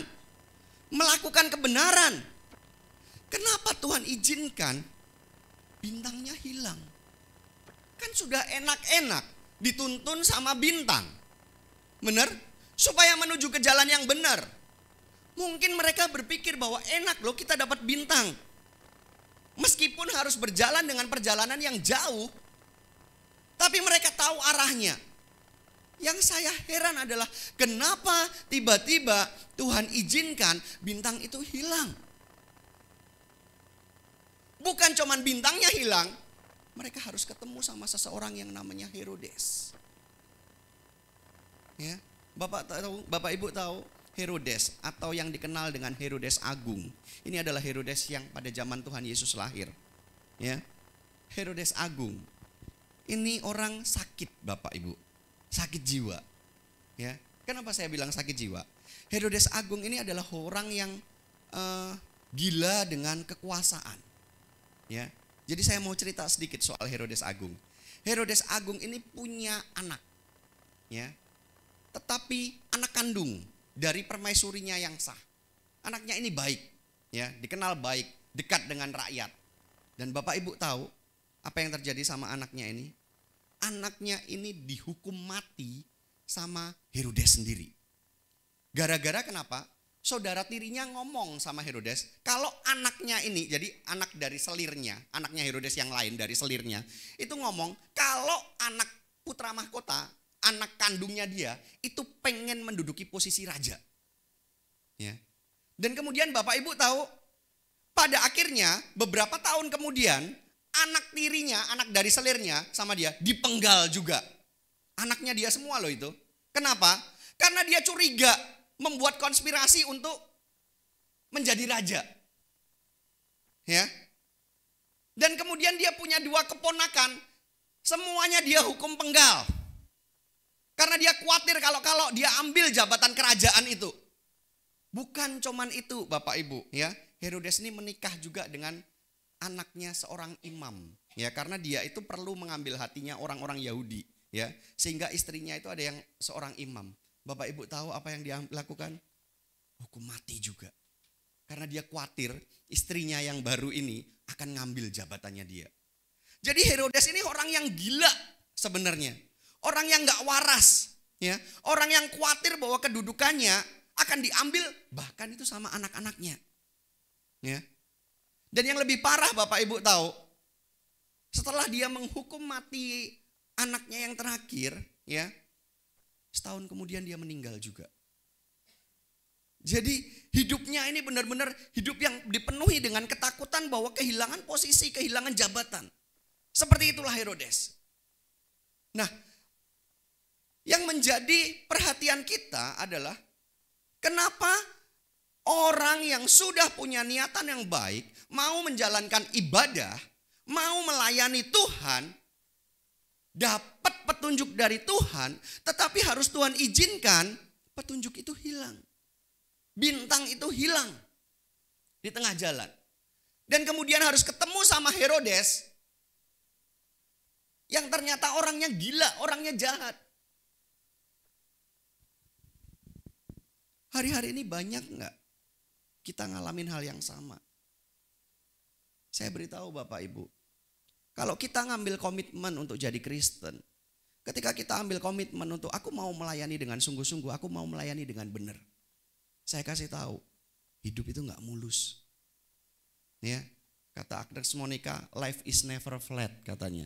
melakukan kebenaran. Kenapa Tuhan izinkan bintangnya hilang? Kan sudah enak-enak dituntun sama bintang, benar? Supaya menuju ke jalan yang benar. Mungkin mereka berpikir bahwa enak loh kita dapat bintang. Meskipun harus berjalan dengan perjalanan yang jauh, tapi mereka tahu arahnya. Yang saya heran adalah kenapa tiba-tiba Tuhan izinkan bintang itu hilang. Bukan cuman bintangnya hilang, mereka harus ketemu sama seseorang yang namanya Herodes. Ya, Bapak Ibu tahu Herodes atau yang dikenal dengan Herodes Agung. Ini adalah Herodes yang pada zaman Tuhan Yesus lahir. Ya. Herodes Agung. Ini orang sakit, Bapak Ibu. Sakit jiwa. Ya. Kenapa saya bilang sakit jiwa? Herodes Agung ini adalah orang yang gila dengan kekuasaan. Ya. Jadi saya mau cerita sedikit soal Herodes Agung. Herodes Agung ini punya anak. Ya. Tetapi anak kandung dari permaisurinya yang sah. Anaknya ini baik, ya, dikenal baik, dekat dengan rakyat. Dan Bapak Ibu tahu apa yang terjadi sama anaknya ini? Anaknya ini dihukum mati sama Herodes sendiri. Gara-gara kenapa? Saudara tirinya ngomong sama Herodes, kalau anaknya ini, jadi anak dari selirnya, anaknya Herodes yang lain dari selirnya, itu ngomong kalau anak putra mahkota, anak kandungnya dia itu pengen menduduki posisi raja. Ya. Dan kemudian Bapak Ibu tahu, pada akhirnya beberapa tahun kemudian anak tirinya, anak dari selirnya sama dia dipenggal juga. Anaknya dia semua loh itu. Kenapa? Karena dia curiga membuat konspirasi untuk menjadi raja. Ya. Dan kemudian dia punya 2 keponakan, semuanya dia hukum penggal. Karena dia khawatir kalau dia ambil jabatan kerajaan itu. Bukan cuman itu Bapak Ibu, ya. Herodes ini menikah juga dengan anaknya seorang imam, ya, karena dia itu perlu mengambil hatinya orang-orang Yahudi, ya. Sehingga istrinya itu ada yang seorang imam. Bapak Ibu tahu apa yang dia lakukan? Hukum mati juga. Karena dia khawatir istrinya yang baru ini akan ngambil jabatannya dia. Jadi Herodes ini orang yang gila sebenarnya. Orang yang gak waras, ya, orang yang khawatir bahwa kedudukannya akan diambil bahkan itu sama anak-anaknya. Ya. Dan yang lebih parah Bapak Ibu tahu, setelah dia menghukum mati anaknya yang terakhir, ya, setahun kemudian dia meninggal juga. Jadi hidupnya ini benar-benar hidup yang dipenuhi dengan ketakutan bahwa kehilangan posisi, kehilangan jabatan. Seperti itulah Herodes. Nah, yang menjadi perhatian kita adalah kenapa orang yang sudah punya niatan yang baik, mau menjalankan ibadah, mau melayani Tuhan, dapat petunjuk dari Tuhan, tetapi harus Tuhan izinkan petunjuk itu hilang. Bintang itu hilang di tengah jalan. Dan kemudian harus ketemu sama Herodes yang ternyata orangnya gila, orangnya jahat. Hari-hari ini banyak enggak kita ngalamin hal yang sama? Saya beritahu Bapak Ibu, kalau kita ngambil komitmen untuk jadi Kristen, ketika kita ambil komitmen untuk aku mau melayani dengan sungguh-sungguh, aku mau melayani dengan benar. Saya kasih tahu, hidup itu enggak mulus. Ya, kata Agnes Monica, life is never flat katanya.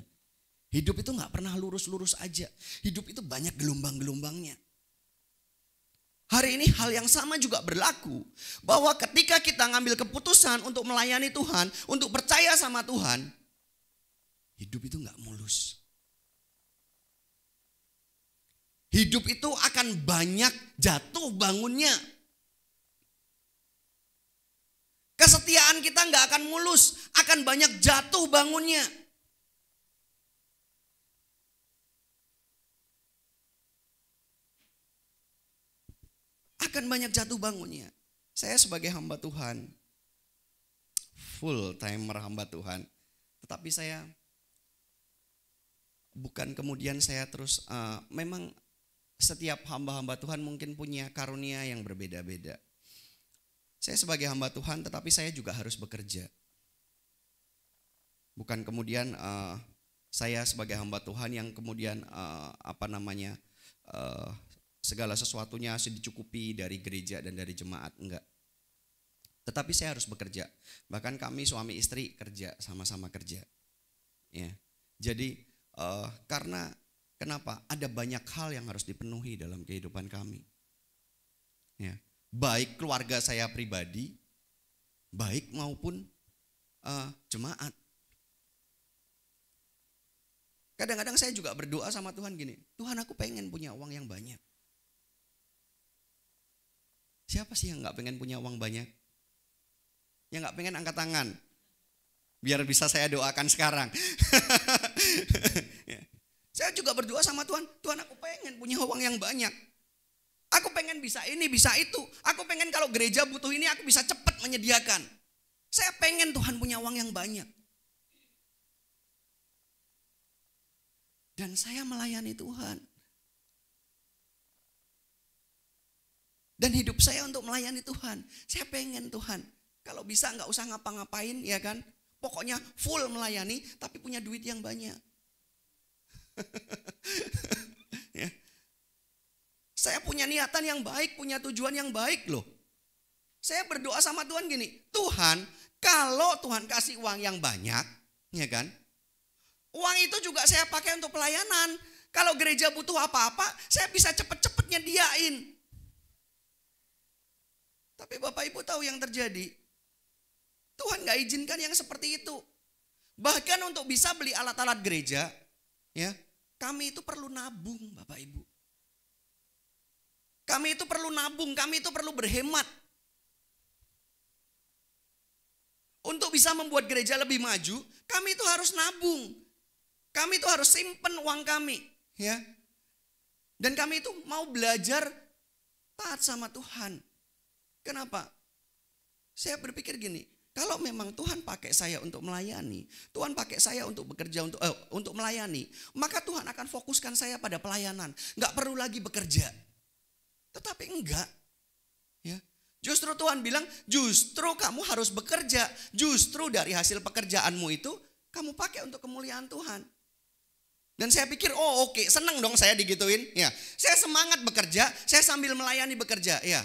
Hidup itu enggak pernah lurus-lurus aja. Hidup itu banyak gelombang-gelombangnya. Hari ini hal yang sama juga berlaku. Bahwa ketika kita ngambil keputusan untuk melayani Tuhan, untuk percaya sama Tuhan, hidup itu enggak mulus. Hidup itu akan banyak jatuh bangunnya. Kesetiaan kita enggak akan mulus, akan banyak jatuh bangunnya. Akan banyak jatuh bangunnya. Saya sebagai hamba Tuhan, full timer hamba Tuhan. Tetapi saya bukan kemudian saya terus, memang setiap hamba-hamba Tuhan mungkin punya karunia yang berbeda-beda. Saya sebagai hamba Tuhan tetapi saya juga harus bekerja. Bukan kemudian saya sebagai hamba Tuhan yang kemudian segala sesuatunya dicukupi dari gereja dan dari jemaat, enggak. Tetapi saya harus bekerja. Bahkan kami suami istri kerja, sama-sama kerja. Ya. Jadi karena kenapa? Ada banyak hal yang harus dipenuhi dalam kehidupan kami. Ya. Baik keluarga saya pribadi, baik maupun jemaat. Kadang-kadang saya juga berdoa sama Tuhan gini, Tuhan aku pengen punya uang yang banyak. Siapa sih yang gak pengen punya uang banyak? Yang gak pengen angkat tangan? Biar bisa saya doakan sekarang. Saya juga berdoa sama Tuhan, Tuhan aku pengen punya uang yang banyak. Aku pengen bisa ini, bisa itu. Aku pengen kalau gereja butuh ini, aku bisa cepat menyediakan. Saya pengen Tuhan punya uang yang banyak. Dan saya melayani Tuhan. Dan hidup saya untuk melayani Tuhan. Saya pengen Tuhan, kalau bisa gak usah ngapa-ngapain, ya kan. Pokoknya full melayani, tapi punya duit yang banyak. Ya. Saya punya niatan yang baik, punya tujuan yang baik loh. Saya berdoa sama Tuhan gini, Tuhan, kalau Tuhan kasih uang yang banyak, ya kan, uang itu juga saya pakai untuk pelayanan. Kalau gereja butuh apa-apa, saya bisa cepet-cepet nyediain. Tapi Bapak Ibu tahu yang terjadi, Tuhan gak izinkan yang seperti itu. Bahkan untuk bisa beli alat-alat gereja, ya, kami itu perlu nabung Bapak Ibu. Kami itu perlu nabung, kami itu perlu berhemat. Untuk bisa membuat gereja lebih maju, kami itu harus nabung. Kami itu harus simpen uang kami, ya. Dan kami itu mau belajar taat sama Tuhan. Kenapa? Saya berpikir gini, kalau memang Tuhan pakai saya untuk melayani, Tuhan pakai saya untuk bekerja, untuk melayani, maka Tuhan akan fokuskan saya pada pelayanan. Nggak perlu lagi bekerja. Tetapi enggak. Ya. Justru Tuhan bilang, justru kamu harus bekerja. Justru dari hasil pekerjaanmu itu, kamu pakai untuk kemuliaan Tuhan. Dan saya pikir, oh oke, senang dong saya digituin. Ya, saya semangat bekerja, saya sambil melayani bekerja. Ya.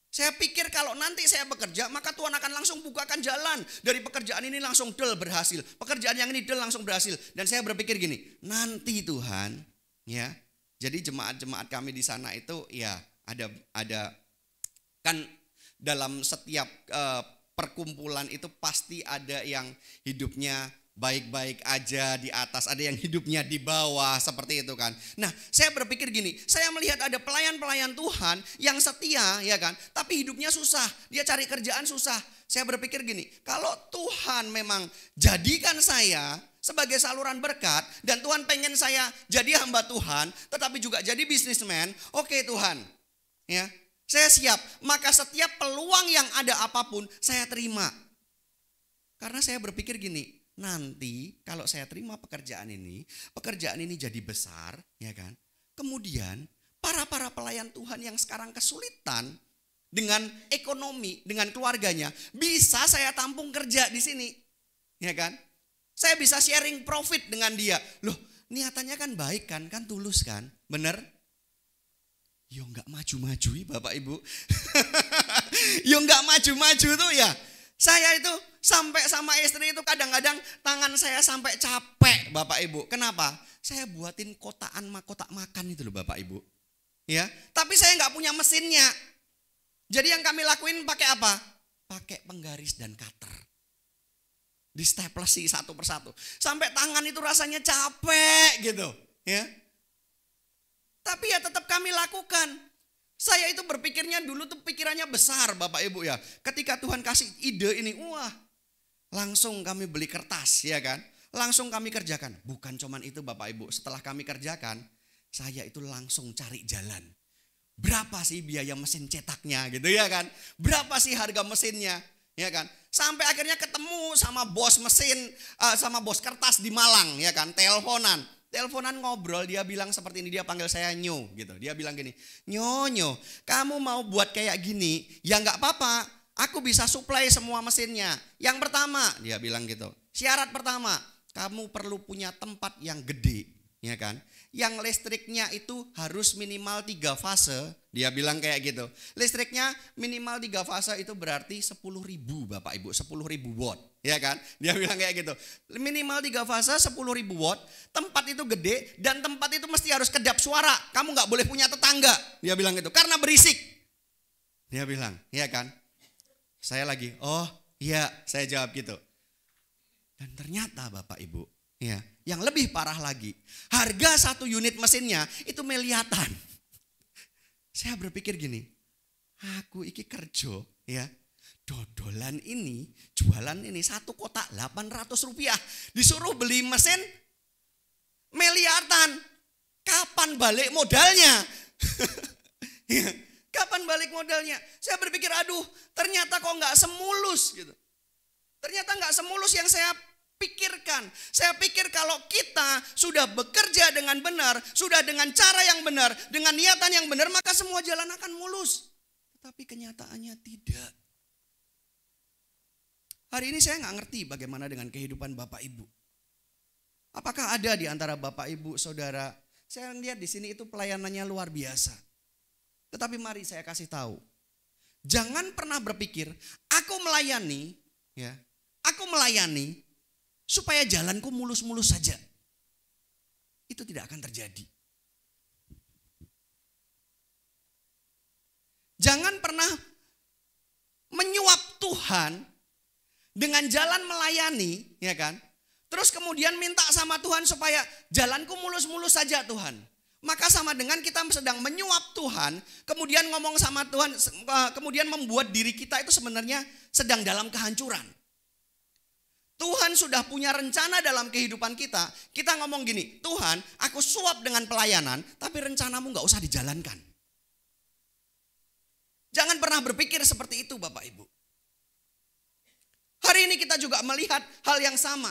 Saya pikir kalau nanti saya bekerja, maka Tuhan akan langsung bukakan jalan. Dari pekerjaan ini langsung berhasil. Pekerjaan yang ini langsung berhasil. Dan saya berpikir gini, nanti Tuhan, ya. Jadi jemaat-jemaat kami di sana itu ya ada kan dalam setiap perkumpulan itu pasti ada yang hidupnya baik-baik aja di atas, ada yang hidupnya di bawah, seperti itu kan. Nah, saya berpikir gini, saya melihat ada pelayan-pelayan Tuhan yang setia, ya kan, tapi hidupnya susah, dia cari kerjaan susah. Saya berpikir gini, kalau Tuhan memang jadikan saya sebagai saluran berkat dan Tuhan pengen saya jadi hamba Tuhan, tetapi juga jadi bisnismen, oke Tuhan, ya, saya siap. Maka setiap peluang yang ada apapun saya terima. Karena saya berpikir gini, nanti kalau saya terima pekerjaan ini jadi besar, ya kan? Kemudian para pelayan Tuhan yang sekarang kesulitan dengan ekonomi, dengan keluarganya, bisa saya tampung kerja di sini, ya kan? Saya bisa sharing profit dengan dia. Loh, niatannya kan baik kan tulus kan, bener? Yo nggak maju-majui Bapak Ibu, yo nggak maju-maju tuh ya. Saya itu sampai sama istri itu kadang-kadang tangan saya sampai capek Bapak Ibu. Kenapa? Saya buatin kotak makan itu loh Bapak Ibu. Ya, tapi saya nggak punya mesinnya. Jadi yang kami lakuin pakai apa? Pakai penggaris dan cutter. Di staplesi satu persatu. Sampai tangan itu rasanya capek gitu. Ya. Tapi ya tetap kami lakukan. Saya itu berpikirnya dulu tuh pikirannya besar Bapak Ibu ya. Ketika Tuhan kasih ide ini, wah, langsung kami beli kertas ya kan. Langsung kami kerjakan. Bukan cuman itu Bapak Ibu. Setelah kami kerjakan, saya itu langsung cari jalan. Berapa sih biaya mesin cetaknya gitu ya kan. Berapa sih harga mesinnya ya kan. Sampai akhirnya ketemu sama bos mesin, sama bos kertas di Malang ya kan. Teleponan ngobrol, dia bilang seperti ini, dia panggil saya Nyo gitu. Dia bilang gini, Nyo, kamu mau buat kayak gini, ya nggak apa-apa, aku bisa supply semua mesinnya. Yang pertama, dia bilang gitu, syarat pertama, kamu perlu punya tempat yang gede, ya kan? Yang listriknya itu harus minimal 3 fase, dia bilang kayak gitu. Listriknya minimal 3 fase itu berarti 10.000 Bapak Ibu, 10.000 watt. Ya kan, dia bilang kayak gitu. Minimal 3 fase 10.000 watt, tempat itu gede dan tempat itu mesti harus kedap suara. Kamu gak boleh punya tetangga, dia bilang gitu, karena berisik. Dia bilang, ya kan. Saya lagi, oh iya, saya jawab gitu. Dan ternyata Bapak Ibu, ya, yang lebih parah lagi, harga 1 unit mesinnya itu miliatan. Saya berpikir gini, aku iki kerja ya, dodolan ini, jualan ini 1 kotak 800 rupiah. Disuruh beli mesin miliatan. Kapan balik modalnya? Kapan balik modalnya? Saya berpikir, aduh, ternyata kok nggak semulus gitu. Ternyata nggak semulus yang saya pikirkan. Saya pikir kalau kita sudah bekerja dengan benar, sudah dengan cara yang benar, dengan niatan yang benar, maka semua jalan akan mulus. Tetapi kenyataannya tidak. Hari ini saya nggak ngerti bagaimana dengan kehidupan Bapak Ibu. Apakah ada di antara Bapak Ibu, saudara? Saya lihat di sini itu pelayanannya luar biasa. Tetapi mari saya kasih tahu. Jangan pernah berpikir, aku melayani, ya, aku melayani supaya jalanku mulus-mulus saja. Itu tidak akan terjadi. Jangan pernah menyuap Tuhan dengan jalan melayani, ya kan? Terus kemudian minta sama Tuhan supaya jalanku mulus-mulus saja Tuhan. Maka sama dengan kita sedang menyuap Tuhan, kemudian ngomong sama Tuhan, kemudian membuat diri kita itu sebenarnya sedang dalam kehancuran. Tuhan sudah punya rencana dalam kehidupan kita. Kita ngomong gini, Tuhan, aku suap dengan pelayanan, tapi rencanamu gak usah dijalankan. Jangan pernah berpikir seperti itu Bapak Ibu. Hari ini kita juga melihat hal yang sama.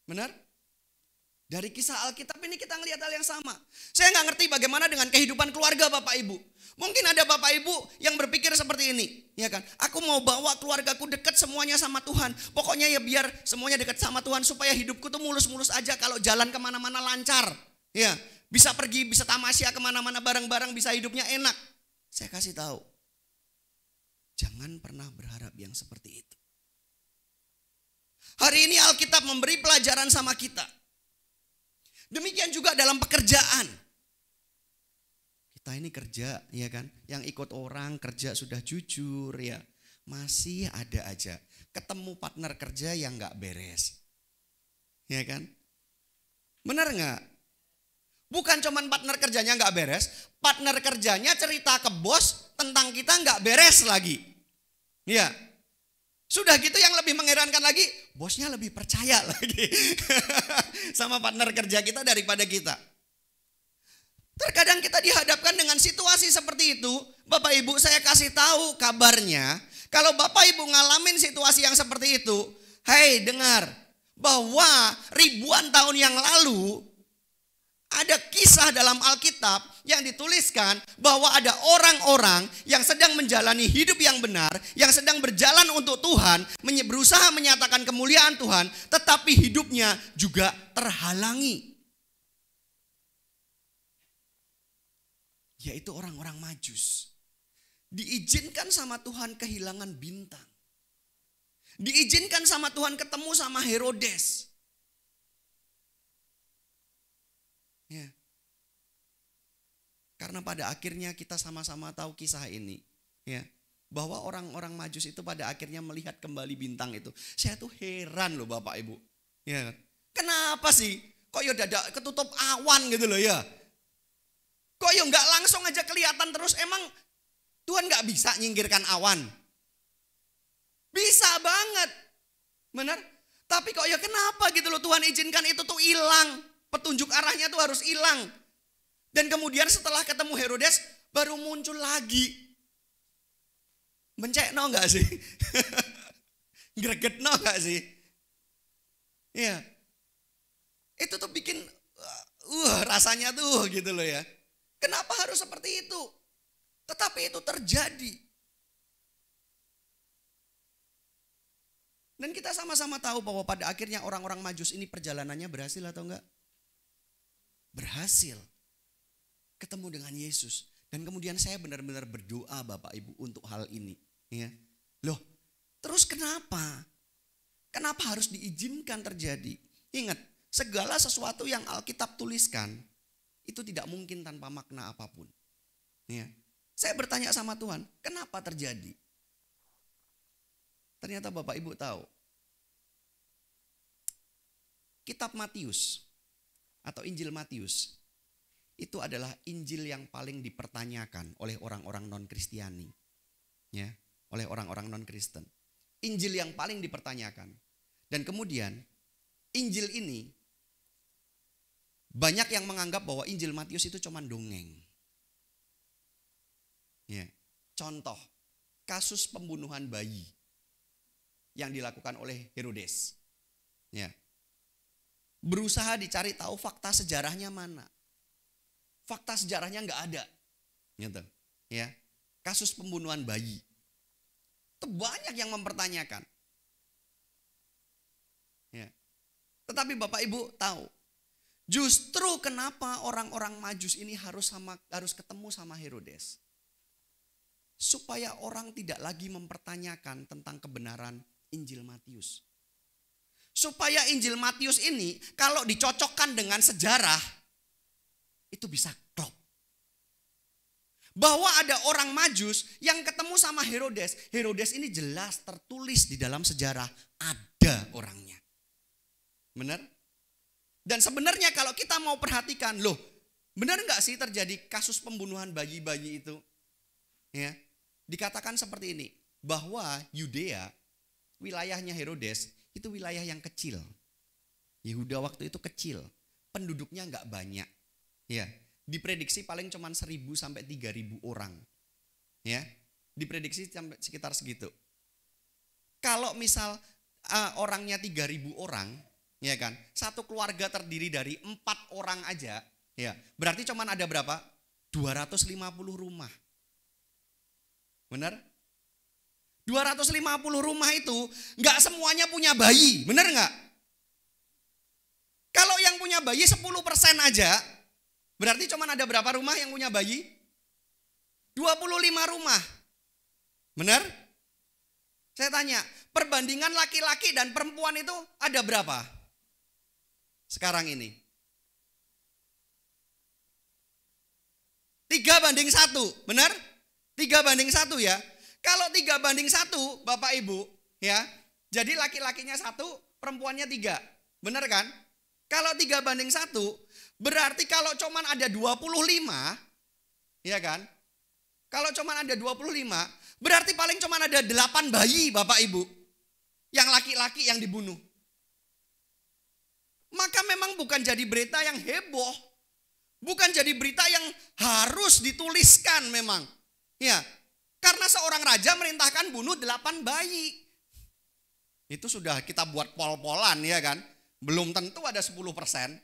Benar? Dari kisah Alkitab ini kita ngelihat hal yang sama. Saya gak ngerti bagaimana dengan kehidupan keluarga Bapak Ibu. Mungkin ada Bapak Ibu yang berpikir seperti ini, ya kan? Aku mau bawa keluargaku dekat semuanya sama Tuhan. Pokoknya ya biar semuanya dekat sama Tuhan supaya hidupku tuh mulus-mulus aja. Kalau jalan kemana-mana lancar, ya, bisa pergi, bisa tamasya kemana-mana bareng-bareng, bisa hidupnya enak. Saya kasih tahu, jangan pernah berharap yang seperti itu. Hari ini Alkitab memberi pelajaran sama kita. Demikian juga dalam pekerjaan. Kita ini kerja, ya kan? Yang ikut orang kerja sudah jujur, ya. Masih ada aja ketemu partner kerja yang nggak beres, ya kan? Benar nggak? Bukan cuman partner kerjanya nggak beres, partner kerjanya cerita ke bos tentang kita nggak beres lagi, ya. Sudah gitu yang lebih mengherankan lagi, bosnya lebih percaya lagi sama partner kerja kita daripada kita. Terkadang kita dihadapkan dengan situasi seperti itu. Bapak Ibu, saya kasih tahu kabarnya, kalau Bapak Ibu ngalamin situasi yang seperti itu, hei dengar, bahwa ribuan tahun yang lalu ada kisah dalam Alkitab yang dituliskan bahwa ada orang-orang yang sedang menjalani hidup yang benar, yang sedang berjalan untuk Tuhan, berusaha menyatakan kemuliaan Tuhan, tetapi hidupnya juga terhalangi. Yaitu orang-orang Majus. Diizinkan sama Tuhan kehilangan bintang. Diizinkan sama Tuhan ketemu sama Herodes. Ya. Karena pada akhirnya kita sama-sama tahu kisah ini, ya, bahwa orang-orang Majus itu pada akhirnya melihat kembali bintang itu. Saya tuh heran loh Bapak Ibu. Ya. Kenapa sih? Kok ya dadak ketutup awan gitu loh ya? Kok ya nggak langsung aja kelihatan terus? Emang Tuhan nggak bisa nyingkirkan awan? Bisa banget, benar? Tapi kok ya kenapa gitu loh Tuhan izinkan itu tuh hilang? Petunjuk arahnya tuh harus hilang. Dan kemudian setelah ketemu Herodes baru muncul lagi. Mencekno gak sih? Gregetno gak sih? Iya. Itu tuh bikin rasanya tuh gitu loh ya. Kenapa harus seperti itu? Tetapi itu terjadi. Dan kita sama-sama tahu bahwa pada akhirnya orang-orang Majus ini perjalanannya berhasil atau enggak? Berhasil. Ketemu dengan Yesus. Dan kemudian saya benar-benar berdoa Bapak Ibu untuk hal ini. Ya. Loh, terus kenapa? Kenapa harus diizinkan terjadi? Ingat, segala sesuatu yang Alkitab tuliskan, itu tidak mungkin tanpa makna apapun. Ya. Saya bertanya sama Tuhan, kenapa terjadi? Ternyata Bapak Ibu tahu. Kitab Matius atau Injil Matius itu adalah Injil yang paling dipertanyakan oleh orang-orang non-Kristiani. Ya, oleh orang-orang non-Kristen. Injil yang paling dipertanyakan. Dan kemudian Injil ini banyak yang menganggap bahwa Injil Matius itu cuma dongeng. Ya. Contoh, kasus pembunuhan bayi yang dilakukan oleh Herodes. Ya. Berusaha dicari tahu fakta sejarahnya mana. Fakta sejarahnya nggak ada. Gitu. Ya. Kasus pembunuhan bayi. Itu banyak yang mempertanyakan. Ya. Tetapi Bapak Ibu tahu, justru kenapa orang-orang Majus ini harus ketemu sama Herodes. Supaya orang tidak lagi mempertanyakan tentang kebenaran Injil Matius. Supaya Injil Matius ini kalau dicocokkan dengan sejarah, itu bisa klop. Bahwa ada orang Majus yang ketemu sama Herodes. Herodes ini jelas tertulis di dalam sejarah, ada orangnya. Benar? Dan sebenarnya kalau kita mau perhatikan, loh, benar nggak sih terjadi kasus pembunuhan bayi-bayi itu? Ya, dikatakan seperti ini, bahwa Yudea, wilayahnya Herodes, itu wilayah yang kecil. Yehuda waktu itu kecil, penduduknya nggak banyak. Ya, diprediksi paling cuma 1.000 sampai 3.000 orang. Ya, diprediksi sekitar segitu. Kalau misal orangnya 3.000 orang, ya kan, satu keluarga terdiri dari 4 orang aja, ya, berarti cuma ada berapa? 250 rumah. Benar? 250 rumah itu nggak semuanya punya bayi, benar nggak? Kalau yang punya bayi 10% aja, berarti cuma ada berapa rumah yang punya bayi? 25 rumah. Benar? Saya tanya, perbandingan laki-laki dan perempuan itu ada berapa? Sekarang ini. 3:1, benar? 3:1 ya. Kalau 3:1 Bapak Ibu ya, jadi laki-lakinya 1, perempuannya 3, benar kan? Kalau 3:1 berarti kalau cuman ada 25, ya kan? Kalau cuman ada 25 berarti paling cuman ada 8 bayi Bapak Ibu yang laki-laki yang dibunuh. Maka memang bukan jadi berita yang heboh. Bukan jadi berita yang harus dituliskan memang. Ya, karena seorang raja merintahkan bunuh 8 bayi. Itu sudah kita buat pol-polan ya kan. Belum tentu ada 10%.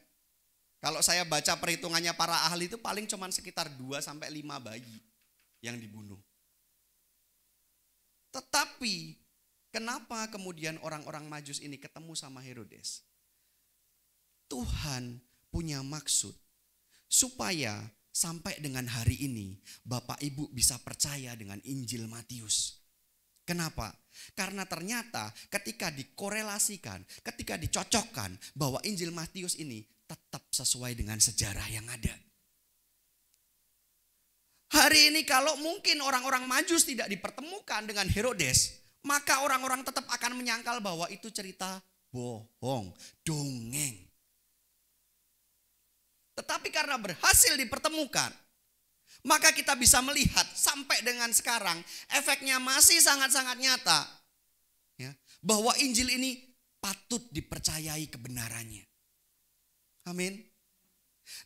Kalau saya baca perhitungannya para ahli itu paling cuman sekitar 2-5 bayi yang dibunuh. Tetapi kenapa kemudian orang-orang Majus ini ketemu sama Herodes? Tuhan punya maksud supaya sampai dengan hari ini Bapak Ibu bisa percaya dengan Injil Matius. Kenapa? Karena ternyata ketika dikorelasikan, ketika dicocokkan bahwa Injil Matius ini tetap sesuai dengan sejarah yang ada. Hari ini kalau mungkin orang-orang Majus tidak dipertemukan dengan Herodes, maka orang-orang tetap akan menyangkal bahwa itu cerita bohong, dongeng. Tetapi karena berhasil dipertemukan, maka kita bisa melihat sampai dengan sekarang efeknya masih sangat-sangat nyata. Ya, bahwa Injil ini patut dipercayai kebenarannya. Amin.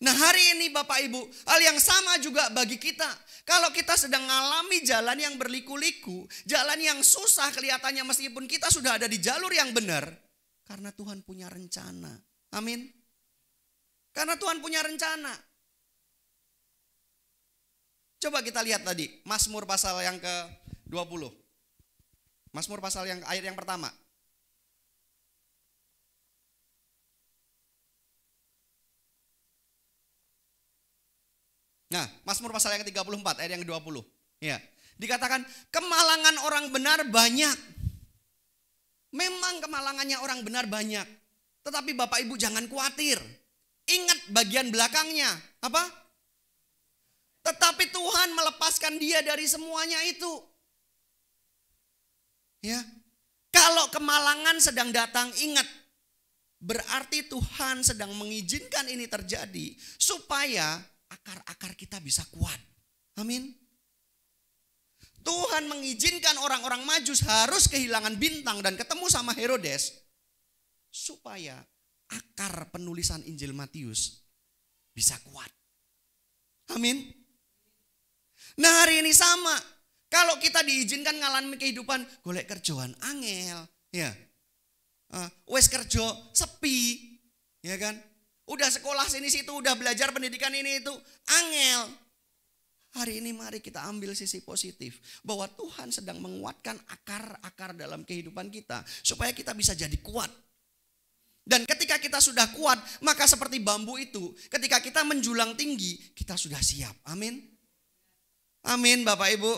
Nah hari ini Bapak Ibu, hal yang sama juga bagi kita. Kalau kita sedang mengalami jalan yang berliku-liku, jalan yang susah kelihatannya meskipun kita sudah ada di jalur yang benar. Karena Tuhan punya rencana. Amin. Karena Tuhan punya rencana. Coba kita lihat tadi, Mazmur pasal yang ke-20. Mazmur pasal yang ayat yang pertama. Nah, Mazmur pasal yang ke-34 ayat yang ke-20. Ya. Dikatakan kemalangan orang benar banyak. Memang kemalangannya orang benar banyak. Tetapi Bapak Ibu jangan khawatir. Ingat bagian belakangnya. Apa? Tetapi Tuhan melepaskan dia dari semuanya itu. Ya. Kalau kemalangan sedang datang, ingat. Berarti Tuhan sedang mengizinkan ini terjadi supaya akar-akar kita bisa kuat. Amin. Tuhan mengizinkan orang-orang Majus harus kehilangan bintang dan ketemu sama Herodes supaya akar penulisan Injil Matius bisa kuat. Amin. Nah hari ini sama. Kalau kita diizinkan ngalami kehidupan golek kerjaan angel, ya, wes kerja sepi, ya kan? Udah sekolah sini situ, udah belajar pendidikan ini itu, angel. Hari ini mari kita ambil sisi positif. Bahwa Tuhan sedang menguatkan akar-akar dalam kehidupan kita. Supaya kita bisa jadi kuat. Dan ketika kita sudah kuat, maka seperti bambu itu, ketika kita menjulang tinggi, kita sudah siap. Amin. Amin Bapak Ibu.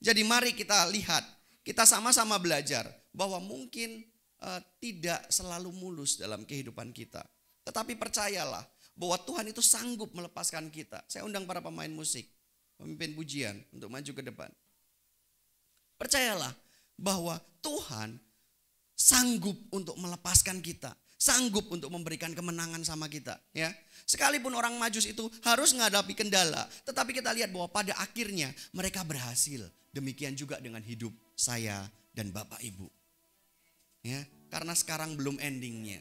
Jadi mari kita lihat, kita sama-sama belajar. Bahwa mungkin tidak selalu mulus dalam kehidupan kita. Tetapi percayalah bahwa Tuhan itu sanggup melepaskan kita. Saya undang para pemain musik, pemimpin pujian untuk maju ke depan. Percayalah bahwa Tuhan sanggup untuk melepaskan kita. Sanggup untuk memberikan kemenangan sama kita. Ya. Sekalipun orang Majus itu harus menghadapi kendala. Tetapi kita lihat bahwa pada akhirnya mereka berhasil. Demikian juga dengan hidup saya dan Bapak Ibu. Ya, karena sekarang belum endingnya.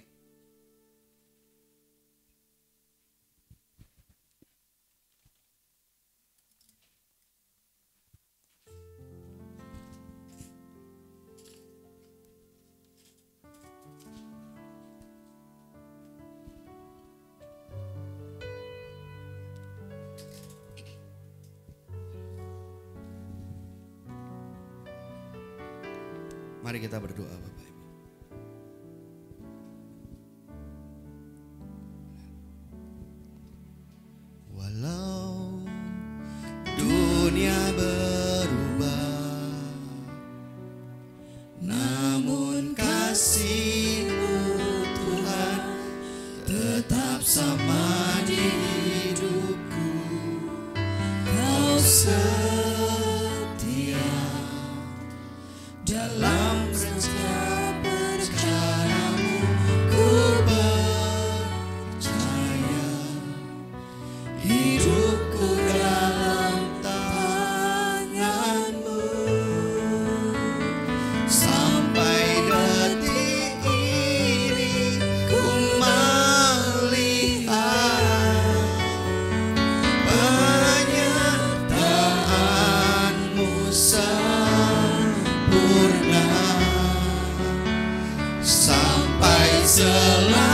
Mari kita berdoa Bapak Ibu. Walau dunia berubah, namun kasih-Mu Tuhan tetap sama di hidupku. hidupku dalam tangan-Mu. Sampai detik ini ku melihat penyertaan-Mu sempurna. Sampai selamanya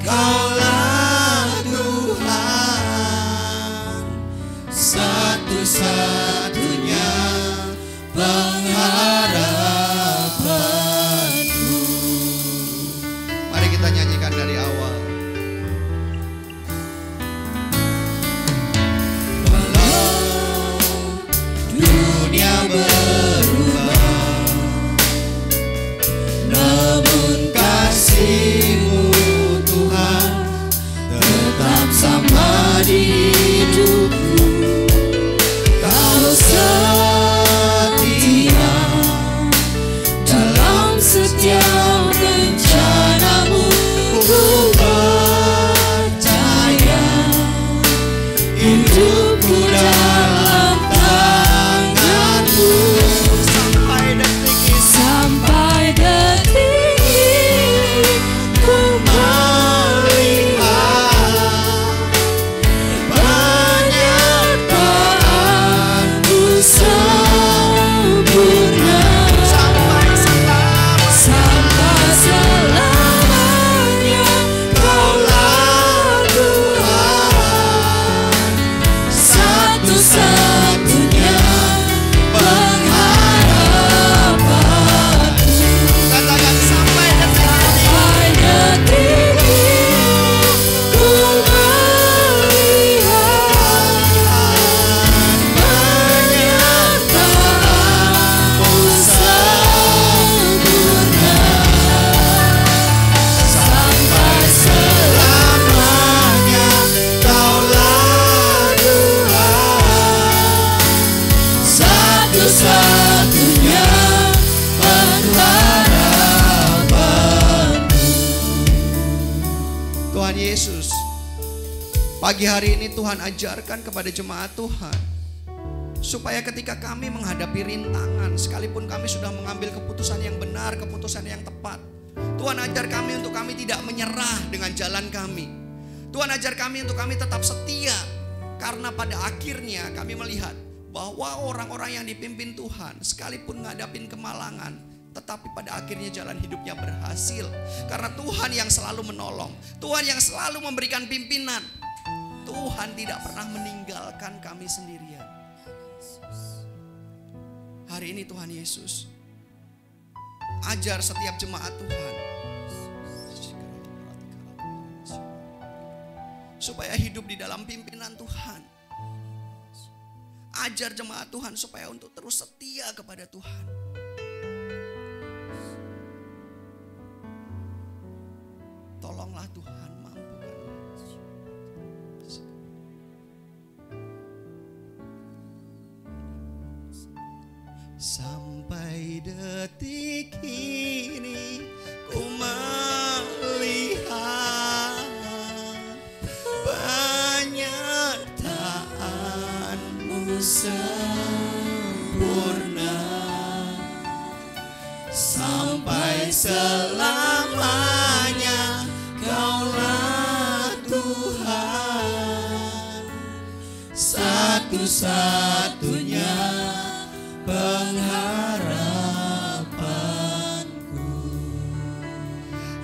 Kaulah Tuhan, satu-satunya pengharapanku. Mari kita nyanyikan dari awal. Walau dunia berubah, namun kasih-Mu Tuhan tetap sama di hidupku. Kau setia dalam setiap rencana-Mu. Ku percaya hidupku dalam tangan-Mu. Sampai detik ini ku melihat penyertaan-Mu sempurna. Sampai selamanya Kaulah Tuhan, satu-satunya pengharapanku. Katakan sampai detik ini. Sampai detik ini ku melihat penyertaan-Mu sempurna. Sampai selamanya Kaulah Tuhan, satu-satunya pengharapanku. Tuhan Yesus, pagi hari ini Tuhan ajarkan kepada jemaat Tuhan, supaya ketika kami menghadapi rintangan, sekalipun kami sudah mengambil keputusan yang benar, keputusan yang tepat, Tuhan ajar kami untuk kami tidak menyerah dengan jalan kami. Tuhan ajar kami untuk kami tetap setia, karena pada akhirnya kami melihat bahwa orang-orang yang dipimpin Tuhan, sekalipun ngadapin kemalangan, tetapi pada akhirnya jalan hidupnya berhasil. Karena Tuhan yang selalu menolong, Tuhan yang selalu memberikan pimpinan. Tuhan tidak pernah meninggalkan kami sendirian. Hari ini Tuhan Yesus ajar setiap jemaat Tuhan supaya hidup di dalam pimpinan Tuhan. Ajar jemaat Tuhan supaya untuk terus setia kepada Tuhan. Tolonglah Tuhan, mampukan. Sampai detik ini ku melihat penyertaan-Mu sempurna. Sampai selamanya Kaulah Tuhan, satu-satunya pengharapanku.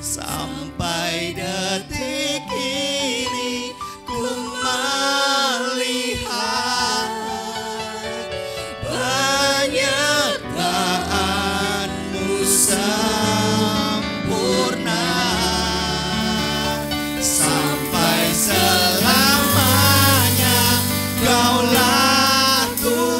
Sampai detik ini ku melihat penyertaan-Mu sempurna. Sampai selamanya Kaulah Tuhan,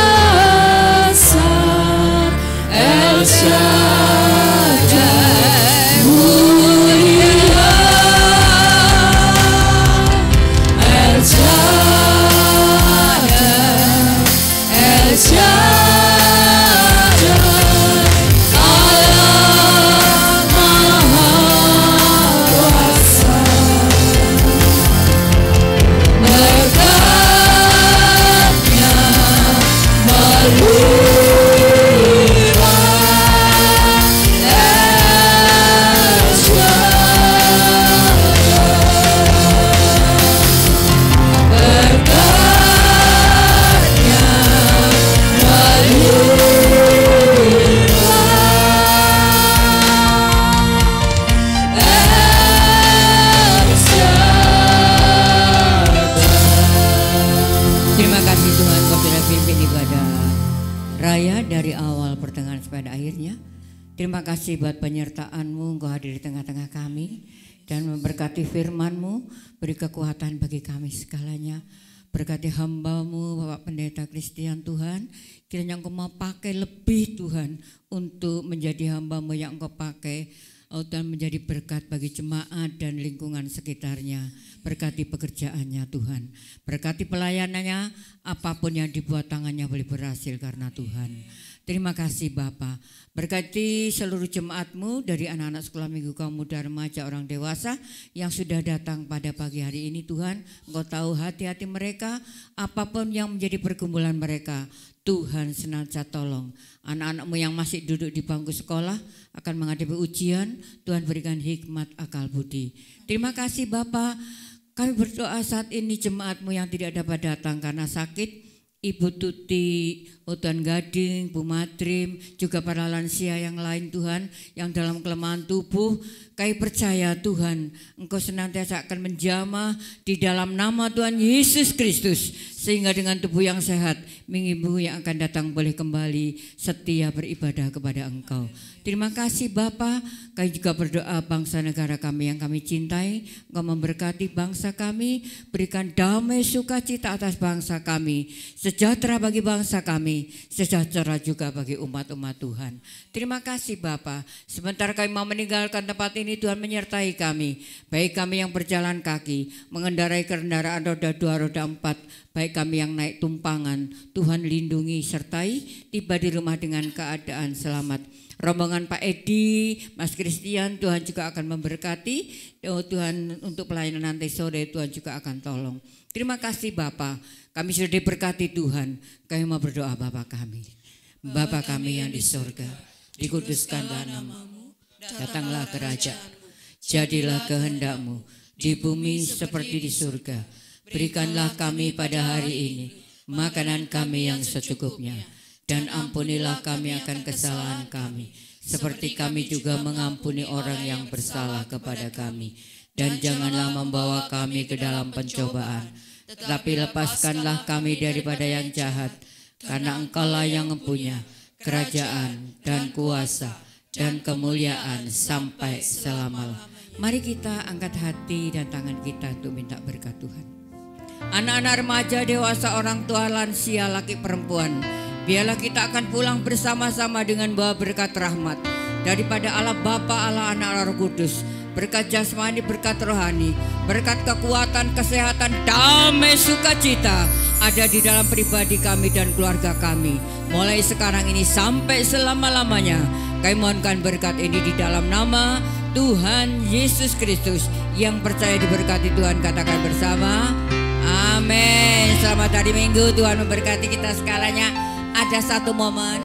Terima kasih buat penyertaan-Mu, Engkau hadir di tengah-tengah kami dan memberkati firman-Mu, beri kekuatan bagi kami segalanya. Berkati hamba-Mu Bapak Pendeta Christian Tuhan, kiranya Engkau mau pakai lebih Tuhan untuk menjadi hamba-Mu yang Engkau pakai, dan menjadi berkat bagi jemaat dan lingkungan sekitarnya. Berkati pekerjaannya Tuhan, berkati pelayanannya, apapun yang dibuat tangannya boleh berhasil karena Tuhan. Terima kasih Bapa. Berkati seluruh jemaat-Mu dari anak-anak sekolah minggu, kaum muda, remaja, orang dewasa yang sudah datang pada pagi hari ini Tuhan. Engkau tahu hati-hati mereka, apapun yang menjadi pergumulan mereka. Tuhan senantiasa tolong. Anak-anak-Mu yang masih duduk di bangku sekolah akan menghadapi ujian, Tuhan berikan hikmat akal budi. Terima kasih Bapa. Kami berdoa saat ini jemaat-Mu yang tidak dapat datang karena sakit, Ibu Tuti, Tuan Gading, Bu Matrim, juga para lansia yang lain Tuhan, yang dalam kelemahan tubuh, kami percaya Tuhan, Engkau senantiasa akan menjamah di dalam nama Tuhan Yesus Kristus, sehingga dengan tubuh yang sehat, minggu yang akan datang boleh kembali setia beribadah kepada Engkau. Terima kasih Bapa. Kami juga berdoa bangsa negara kami yang kami cintai, Engkau memberkati bangsa kami, berikan damai sukacita atas bangsa kami, sejahtera bagi bangsa kami, sejahtera juga bagi umat-umat Tuhan. Terima kasih Bapa. Sebentar kami mau meninggalkan tempat ini, Tuhan menyertai kami, baik kami yang berjalan kaki, mengendarai kendaraan roda 2, roda 4, baik kami yang naik tumpangan, Tuhan lindungi sertai, tiba di rumah dengan keadaan selamat. Rombongan Pak Edi, Mas Christian, Tuhan juga akan memberkati. Tuhan untuk pelayanan nanti sore, Tuhan juga akan tolong. Terima kasih Bapa. Kami sudah diberkati Tuhan. Kami mau berdoa Bapa kami. Bapa kami yang di surga, dikuduskanlah nama-Mu, datanglah kerajaan-Mu, jadilah kehendak-Mu di bumi seperti di surga. Berikanlah kami pada hari ini makanan kami yang secukupnya. Dan ampunilah kami akan kesalahan kami, seperti kami juga mengampuni orang yang bersalah kepada kami. Dan janganlah membawa kami ke dalam pencobaan, tetapi lepaskanlah kami daripada yang jahat. Karena Engkaulah yang mempunyai kerajaan dan kuasa dan kemuliaan sampai selama-lamanya. Mari kita angkat hati dan tangan kita untuk minta berkat Tuhan. Anak-anak remaja, dewasa, orang tua, lansia, laki perempuan, biarlah kita akan pulang bersama-sama dengan bawa berkat rahmat daripada Allah Bapa, Allah Anak, Allah Roh Kudus. Berkat jasmani, berkat rohani, berkat kekuatan, kesehatan, damai, sukacita ada di dalam pribadi kami dan keluarga kami. Mulai sekarang ini sampai selama-lamanya. Kami mohonkan berkat ini di dalam nama Tuhan Yesus Kristus. Yang percaya diberkati Tuhan katakan bersama, amin. Selamat hari Minggu, Tuhan memberkati kita segalanya. Ada satu momen